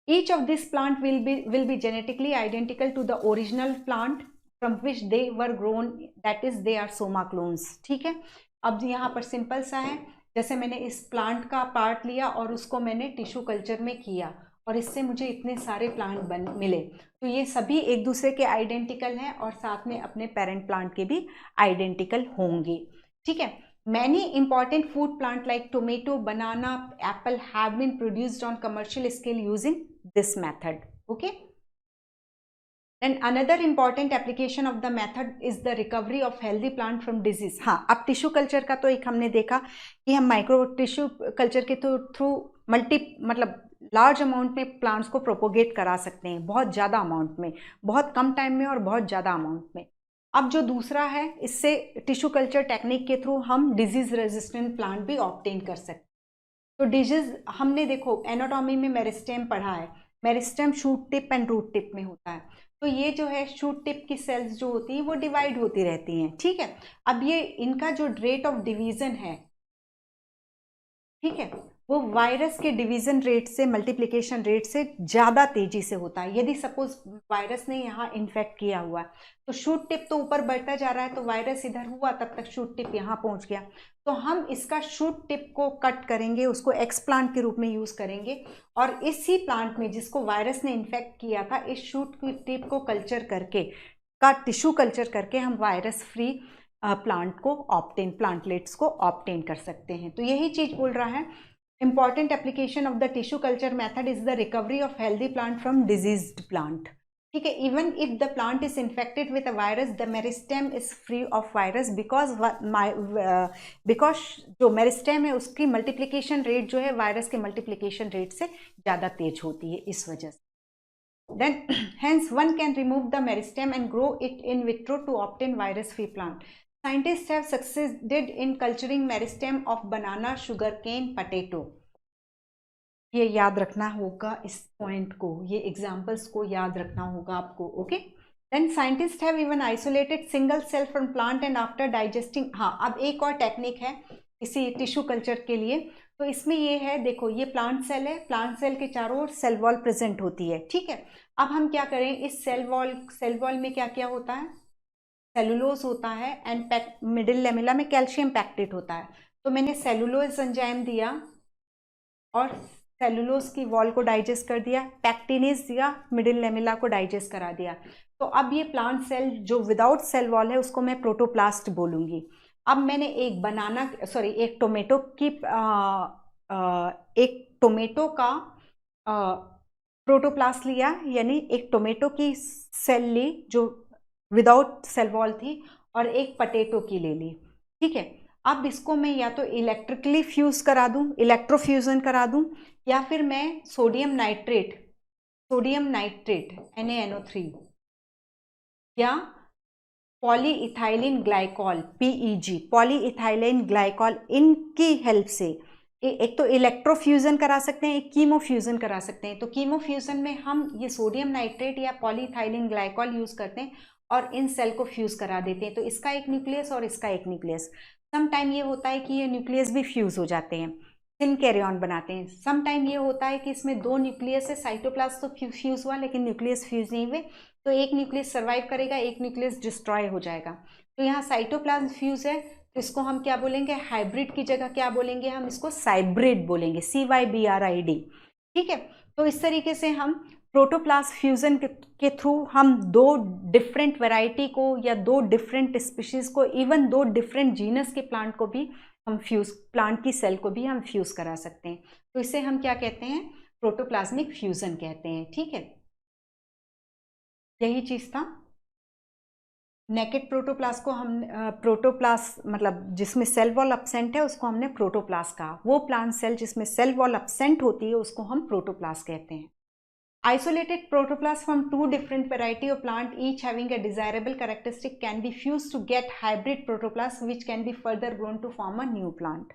Each of this plant will be genetically identical to the original plant from which they were grown, that is they are somaclones, ठीक है। अब यहाँ पर सिंपल सा है, जैसे मैंने इस प्लांट का पार्ट लिया और उसको मैंने टिश्यू कल्चर में किया और इससे मुझे इतने सारे प्लांट मिले, तो ये सभी एक दूसरे के आइडेंटिकल हैं और साथ में अपने पेरेंट प्लांट के भी आइडेंटिकल होंगे, ठीक है। Many important food plant like tomato, banana, apple have been produced on commercial scale using this method. Okay. Then another important application of the method is the recovery of healthy plant from disease. हाँ, अब tissue culture का तो एक हमने देखा कि हम micro tissue culture के थ्रू मतलब लार्ज अमाउंट में प्लांट्स को प्रोपोगेट करा सकते हैं, बहुत ज़्यादा अमाउंट में, बहुत कम टाइम में और बहुत ज़्यादा अमाउंट में। अब जो दूसरा है, इससे टिश्यू कल्चर टेक्निक के थ्रू हम डिजीज रेजिस्टेंट प्लांट भी ऑब्टेन कर सकते हैं। तो डिजीज हमने देखो एनाटॉमी में मेरिस्टेम पढ़ा है, meristem shoot tip and root tip में होता है। तो ये जो है शूट टिप की सेल्स जो होती हैं वो डिवाइड होती रहती हैं, ठीक है। अब ये इनका जो रेट ऑफ डिवीजन है, ठीक है, वो वायरस के डिवीजन रेट से, मल्टीप्लिकेशन रेट से ज़्यादा तेजी से होता है। यदि सपोज वायरस ने यहाँ इन्फेक्ट किया हुआ है तो शूट टिप तो ऊपर बढ़ता जा रहा है, तो वायरस इधर हुआ तब तक शूट टिप यहाँ पहुँच गया, तो हम इसका शूट टिप को कट करेंगे, उसको एक्सप्लांट के रूप में यूज़ करेंगे, और इसी प्लांट में जिसको वायरस ने इन्फेक्ट किया था, इस शूट टिप को कल्चर करके, का टिश्यू कल्चर करके हम वायरस फ्री प्लांट को ऑब्टेन, प्लांटलेट्स को ऑब्टेन कर सकते हैं। तो यही चीज़ बोल रहा है, important application of the tissue culture method is the recovery of healthy plant from diseased plant, ठीक है। even if the plant is infected with a virus, the meristem is free of virus because जो meristem है उसकी multiplication rate जो है virus के multiplication rate से ज़्यादा तेज होती है, इस वजह से। then hence one can remove the meristem and grow it in vitro to obtain virus free plant. Scientists have succeeded in culturing meristem of banana, sugarcane, potato. ये याद रखना होगा, इस पॉइंट को, ये एग्जाम्पल्स को याद रखना होगा आपको, okay. Then scientist have even isolated single cell from plant and after digesting, हाँ अब एक और टेक्निक है इसी टिश्यू कल्चर के लिए, तो इसमें ये है, देखो ये प्लांट सेल है, प्लांट सेल के चारों ओर सेल वॉल प्रेजेंट होती है, ठीक है। अब हम क्या करें, इस सेल वॉल में क्या क्या होता है, सेलुलोज होता है एंड मिडिल लेमेला में कैल्शियम पैक्टेट होता है। तो मैंने सेलुलोज एंजाइम दिया और सेलुलोज की वॉल को डाइजेस्ट कर दिया, पैक्टिनेज दिया, मिडिल लेमेला को डाइजेस्ट करा दिया। तो अब ये प्लांट सेल जो विदाउट सेल वॉल है उसको मैं प्रोटोप्लास्ट बोलूँगी। अब मैंने एक टोमेटो का प्रोटोप्लास्ट लिया, यानी एक टोमेटो की सेल ली जो विदाउट सेल वॉल थी, और एक पटेटो की ले ली, ठीक है। अब इसको मैं या तो इलेक्ट्रिकली फ्यूज करा दूं, इलेक्ट्रोफ्यूजन करा दूं, या फिर मैं सोडियम नाइट्रेट NaNO3 या polyethylene glycol PEG, polyethylene glycol, इनकी हेल्प से एक तो इलेक्ट्रोफ्यूजन करा सकते हैं, एक कीमोफ्यूजन करा सकते हैं। तो कीमोफ्यूजन में हम ये सोडियम नाइट्रेट या पॉलीइथाइलिन ग्लाइकॉल यूज करते हैं और इन सेल को फ्यूज करा देते हैं, तो इसका एक न्यूक्लियस और इसका एक न्यूक्लियस। सम टाइम ये होता है कि ये न्यूक्लियस भी फ्यूज हो जाते हैं, थिन कैरियन बनाते हैं। सम टाइम ये होता है कि इसमें दो न्यूक्लियस है, साइटोप्लाज्म तो फ्यूज हुआ लेकिन न्यूक्लियस फ्यूज नहीं हुए, तो एक न्यूक्लियस सर्वाइव करेगा, एक न्यूक्लियस डिस्ट्रॉय हो जाएगा। तो यहाँ साइटोप्लाज्म फ्यूज है, तो इसको हम क्या बोलेंगे, हाइब्रिड की जगह क्या बोलेंगे, हम इसको साइब्रिड बोलेंगे, CYBRID, ठीक है। तो इस तरीके से हम प्रोटोप्लास्ट फ्यूजन के थ्रू हम दो डिफरेंट वैरायटी को या दो डिफरेंट स्पीशीज को, इवन दो डिफरेंट जीनस के प्लांट को भी हम प्लांट की सेल को भी हम फ्यूज करा सकते हैं। तो इसे हम क्या कहते हैं, प्रोटोप्लाज्मिक फ्यूजन कहते हैं, ठीक है। यही चीज था। नेकेड प्रोटोप्लास्ट को हम प्रोटोप्लास्ट मतलब जिसमें सेल वॉल एब्सेंट है उसको हमने प्रोटोप्लास्ट कहा। वो प्लांट सेल जिसमें सेल वॉल एब्सेंट होती है उसको हम प्रोटोप्लास्ट कहते हैं। Isolated protoplast from two different variety of plant each having a desirable characteristic can be fused to get hybrid protoplast which can be further grown to form a new plant.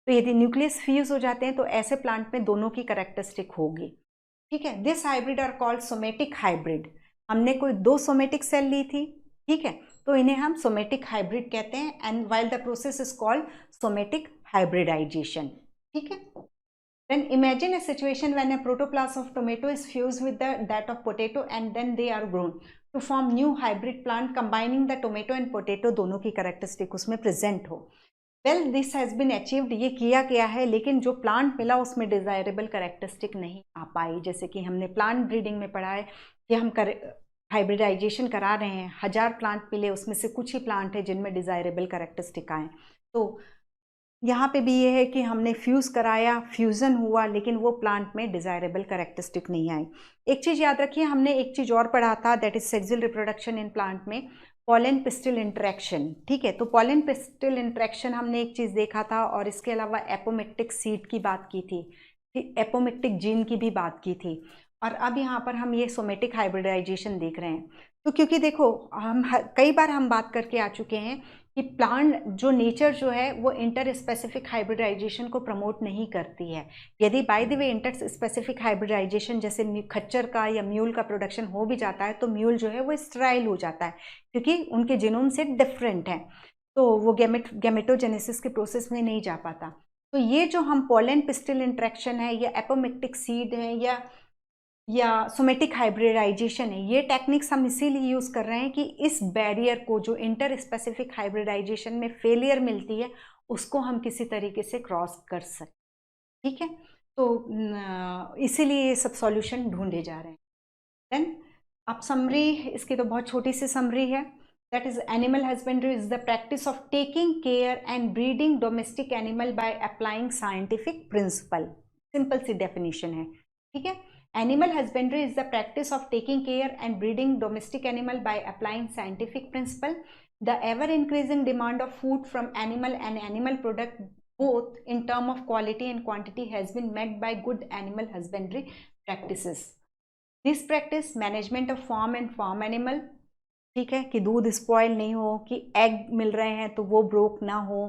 तो यदि nucleus fuse हो जाते हैं तो ऐसे plant में दोनों की कैरेक्टरिस्टिक होगी, ठीक है। This hybrid are called somatic hybrid. हमने कोई दो सोमेटिक सेल ली थी, ठीक है, तो इन्हें हम सोमेटिक हाइब्रिड कहते हैं, and while the process is called somatic hybridization, ठीक है। Then imagine a situation when a protoplasm of tomato is fused with that of potato and then they are grown to form new hybrid plant combining the tomato and potato, दोनों की characteristic उसमें present हो। Well, this has been achieved, ये किया गया है, लेकिन जो प्लांट मिला उसमें डिजायरेबल कैरेक्टरिस्टिक नहीं आ पाई। जैसे कि हमने प्लांट ब्रीडिंग में पढ़ा है कि हम हाइब्रिडाइजेशन करा रहे हैं, 1000 प्लांट मिले, उसमें से कुछ ही प्लांट है जिनमें डिजायरेबल कैरेक्टरिस्टिक आए। तो यहाँ पे भी ये है कि हमने फ्यूज़ कराया, फ्यूज़न हुआ, लेकिन वो प्लांट में डिज़ायरेबल कैरेक्टरिस्टिक नहीं आई। एक चीज़ याद रखिए, हमने एक चीज़ और पढ़ा था, that is sexual reproduction in plant में पॉलन पिस्टिल इंटरेक्शन, ठीक है। तो पॉलन पिस्टिल इंटरेक्शन हमने एक चीज़ देखा था, और इसके अलावा एपोमिक्टिक सीड की बात की थी, एपोमिक्टिक जीन की भी बात की थी। और अब यहाँ पर हम ये सोमेटिक हाइब्रिडाइजेशन देख रहे हैं। तो क्योंकि देखो हम कई बार हम बात करके आ चुके हैं कि प्लांट जो नेचर जो है वो इंटर स्पेसिफिक हाइब्रिडाइजेशन को प्रमोट नहीं करती है। यदि by the way interspecific hybridization जैसे खच्चर का या म्यूल का प्रोडक्शन हो भी जाता है तो म्यूल जो है वो स्टेराइल हो जाता है क्योंकि उनके जीनोम से डिफरेंट है, तो वो गैमेटोजेनेसिस के प्रोसेस में नहीं जा पाता। तो ये जो हम पोलन पिस्टिल इंट्रैक्शन है या एपोमिक्टिक सीड है या सोमेटिक हाइब्रिडाइजेशन है, ये टेक्निक्स हम इसीलिए यूज़ कर रहे हैं कि इस बैरियर को जो इंटर स्पेसिफिक हाइब्रिडाइजेशन में फेलियर मिलती है उसको हम किसी तरीके से क्रॉस कर सकें। ठीक है, तो इसीलिए ये सब सॉल्यूशन ढूंढे जा रहे हैं। देन अब समरी, इसकी तो बहुत छोटी सी समरी है। That is animal husbandry is the practice of taking care and breeding domestic animal by applying scientific principle. Simple सी डेफिनेशन है। ठीक है, Animal husbandry is the practice of taking care and breeding domestic animal by applying scientific principle. The ever-increasing demand of food from animal and animal product, both in term of quality and quantity, has been met by good animal husbandry practices. This practice, management of farm and farm animal, ठीक है, कि दूध spoil नहीं हो, कि egg मिल रहे हैं तो वो ब्रोक ना हो,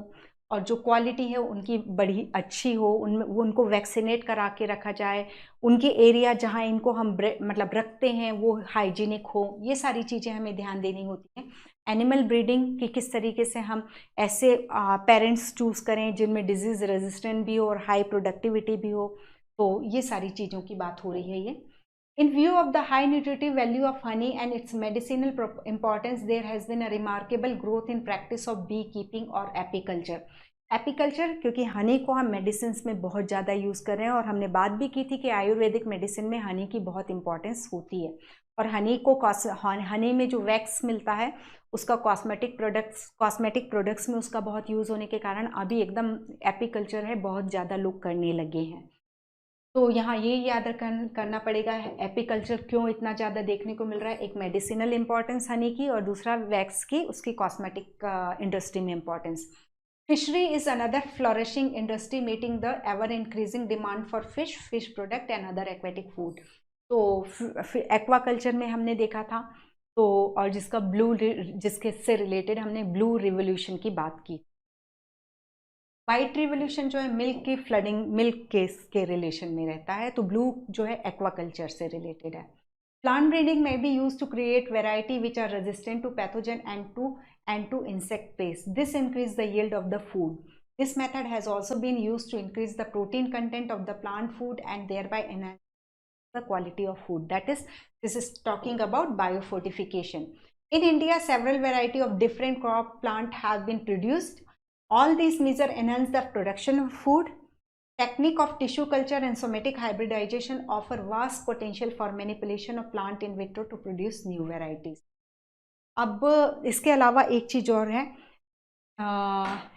और जो क्वालिटी है उनकी बड़ी अच्छी हो, उनमें उनको वैक्सीनेट करा के रखा जाए, उनके एरिया जहाँ इनको हम मतलब रखते हैं वो हाइजीनिक हो, ये सारी चीज़ें हमें ध्यान देनी होती हैं। एनिमल ब्रीडिंग की किस तरीके से हम ऐसे पेरेंट्स चूज़ करें जिनमें डिजीज़ रेजिस्टेंट भी हो और हाई प्रोडक्टिविटी भी हो, तो ये सारी चीज़ों की बात हो रही है ये। In view of the high nutritive value of honey and its medicinal importance, there has been a remarkable growth in practice of beekeeping और apiculture. एपिकल्चर, क्योंकि हनी को हम मेडिसिन में बहुत ज़्यादा यूज़ कर रहे हैं और हमने बात भी की थी कि आयुर्वेदिक मेडिसिन में हनी की बहुत इंपॉर्टेंस होती है, और हनी को हनी में जो वैक्स मिलता है उसका कॉस्मेटिक प्रोडक्ट्स में उसका बहुत यूज़ होने के कारण अभी एकदम एपिकल्चर है बहुत ज़्यादा लोग करने लगे हैं। तो यहाँ ये याद करना पड़ेगा एपिकल्चर क्यों इतना ज़्यादा देखने को मिल रहा है। एक मेडिसिनल इंपॉर्टेंस हनी की और दूसरा वैक्स की, उसकी कॉस्मेटिक इंडस्ट्री में importance. Fishery is another flourishing industry meeting the ever increasing demand for fish product and other aquatic food. तो एक्वाकल्चर में हमने देखा था, तो और जिसके से रिलेटेड हमने ब्लू रिवोल्यूशन की बात की। वाइट रिवोल्यूशन जो है मिल्क की फ्लडिंग, मिल्क के रिलेशन में रहता है, तो ब्लू जो है एक्वाकल्चर से रिलेटेड है। प्लांट ब्रीडिंग में be use to create variety which are resistant to pathogen and to insect pests. This increase the yield of the food. This method has also been used to increase the protein content of the plant food and thereby enhance the quality of food. That is, this is talking about biofortification. In India, several variety of different crop plant have been produced. All these measures enhance the production of food. Technique of tissue culture and somatic hybridization offer vast potential for manipulation of plant in vitro to produce new varieties. अब इसके अलावा एक चीज़ और है,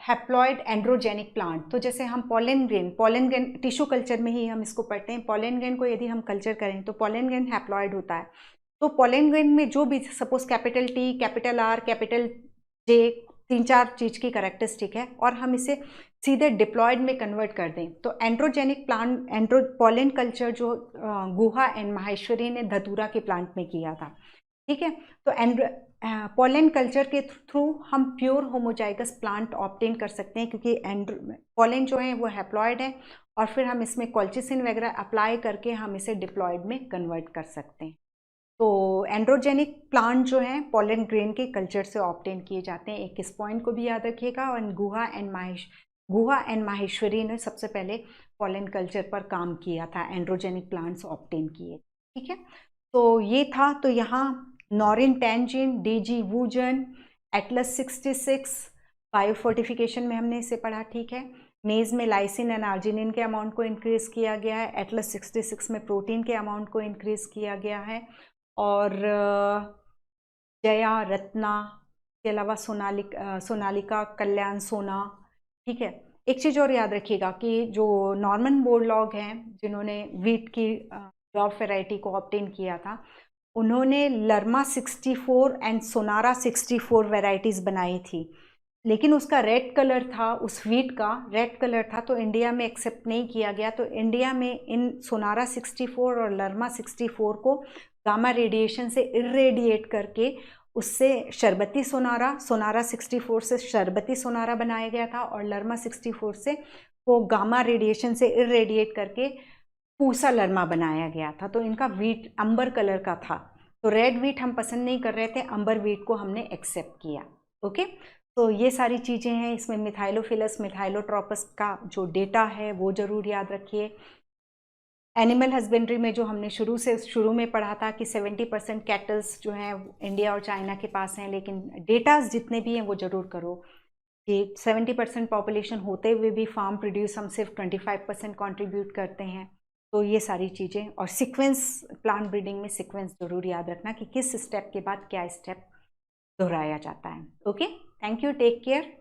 haploid androgenic plant. तो जैसे हम pollen grain tissue culture में ही हम इसको पढ़ते हैं। पॉलन ग्रेन को यदि हम कल्चर करें तो पॉलन ग्रेन हैप्लॉइड होता है। तो पॉलन ग्रेन में जो भी suppose capital T, capital R, capital J, 3-4 चीज़ की करेक्टरिस्टिक है और हम इसे सीधे डिप्लॉयड में कन्वर्ट कर दें, तो एंड्रोजेनिक प्लांट पॉलन कल्चर जो गुहा एंड माहेश्वरी ने धतूरा के प्लांट में किया था। ठीक है, तो पॉलन कल्चर के थ्रू हम प्योर होमोजाइगस प्लांट ऑब्टेन कर सकते हैं, क्योंकि पॉलन जो है वो हैप्लॉइड है और फिर हम इसमें कॉल्चिसिन वगैरह अप्लाई करके हम इसे डिप्लॉयड में कन्वर्ट कर सकते हैं। तो एंड्रोजेनिक प्लांट जो हैं पॉलन ग्रेन के कल्चर से ऑब्टेन किए जाते हैं। एक इस पॉइंट को भी याद रखिएगा। और गुहा एंड माहेश्वरी ने सबसे पहले पॉलन कल्चर पर काम किया था, एंड्रोजेनिक प्लांट्स ऑब्टेन किए। ठीक है, तो ये था। तो यहाँ नॉरिन टैंजिन, डीजी वूजन, एटलस 66 बायोफोर्टिफिकेशन में हमने इसे पढ़ा। ठीक है, मेज में लाइसिन एंड आर्जिनिन के अमाउंट को इंक्रीज़ किया गया है। एटलस 66 में प्रोटीन के अमाउंट को इंक्रीज़ किया गया है। और जया, रत्ना के अलावा सोनालिका, कल्याण, सोना। ठीक है, एक चीज़ और याद रखिएगा कि जो नॉर्मन बोरलॉग हैं जिन्होंने वीट की ड्रॉप वेराइटी को ऑब्टेन किया था, उन्होंने लर्मा 64 एंड सोनारा 64 वेराइटीज़ बनाई थी। लेकिन उसका रेड कलर था, उस वीट का रेड कलर था, तो इंडिया में एक्सेप्ट नहीं किया गया। तो इंडिया में इन सोनारा 64 और लर्मा 64 को गामा रेडिएशन से इरेडिएट करके उससे शरबती सोनारा, सोनारा 64 से शरबती सोनारा बनाया गया था, और लर्मा 64 से वो गामा रेडिएशन से इरेडिएट करके पूसा लर्मा बनाया गया था। तो इनका वीट अंबर कलर का था। तो रेड वीट हम पसंद नहीं कर रहे थे, अंबर वीट को हमने एक्सेप्ट किया। ओके, तो ये सारी चीज़ें हैं इसमें। मिथाइलोफिलस मिथाइलोट्रोपस का जो डेटा है वो ज़रूर याद रखिए। एनिमल हस्बेंड्री में जो हमने शुरू में पढ़ा था कि 70% कैटल्स जो हैं इंडिया और चाइना के पास हैं, लेकिन डेटाज जितने भी हैं वो ज़रूर करो कि 70% पॉपुलेशन होते हुए भी फार्म प्रोड्यूस हम सिर्फ 25% कंट्रीब्यूट करते हैं। तो ये सारी चीज़ें, और सीक्वेंस, प्लांट ब्रीडिंग में सीक्वेंस ज़रूर याद रखना कि किस स्टेप के बाद क्या स्टेप दोहराया जाता है। Okay, thank you, take care.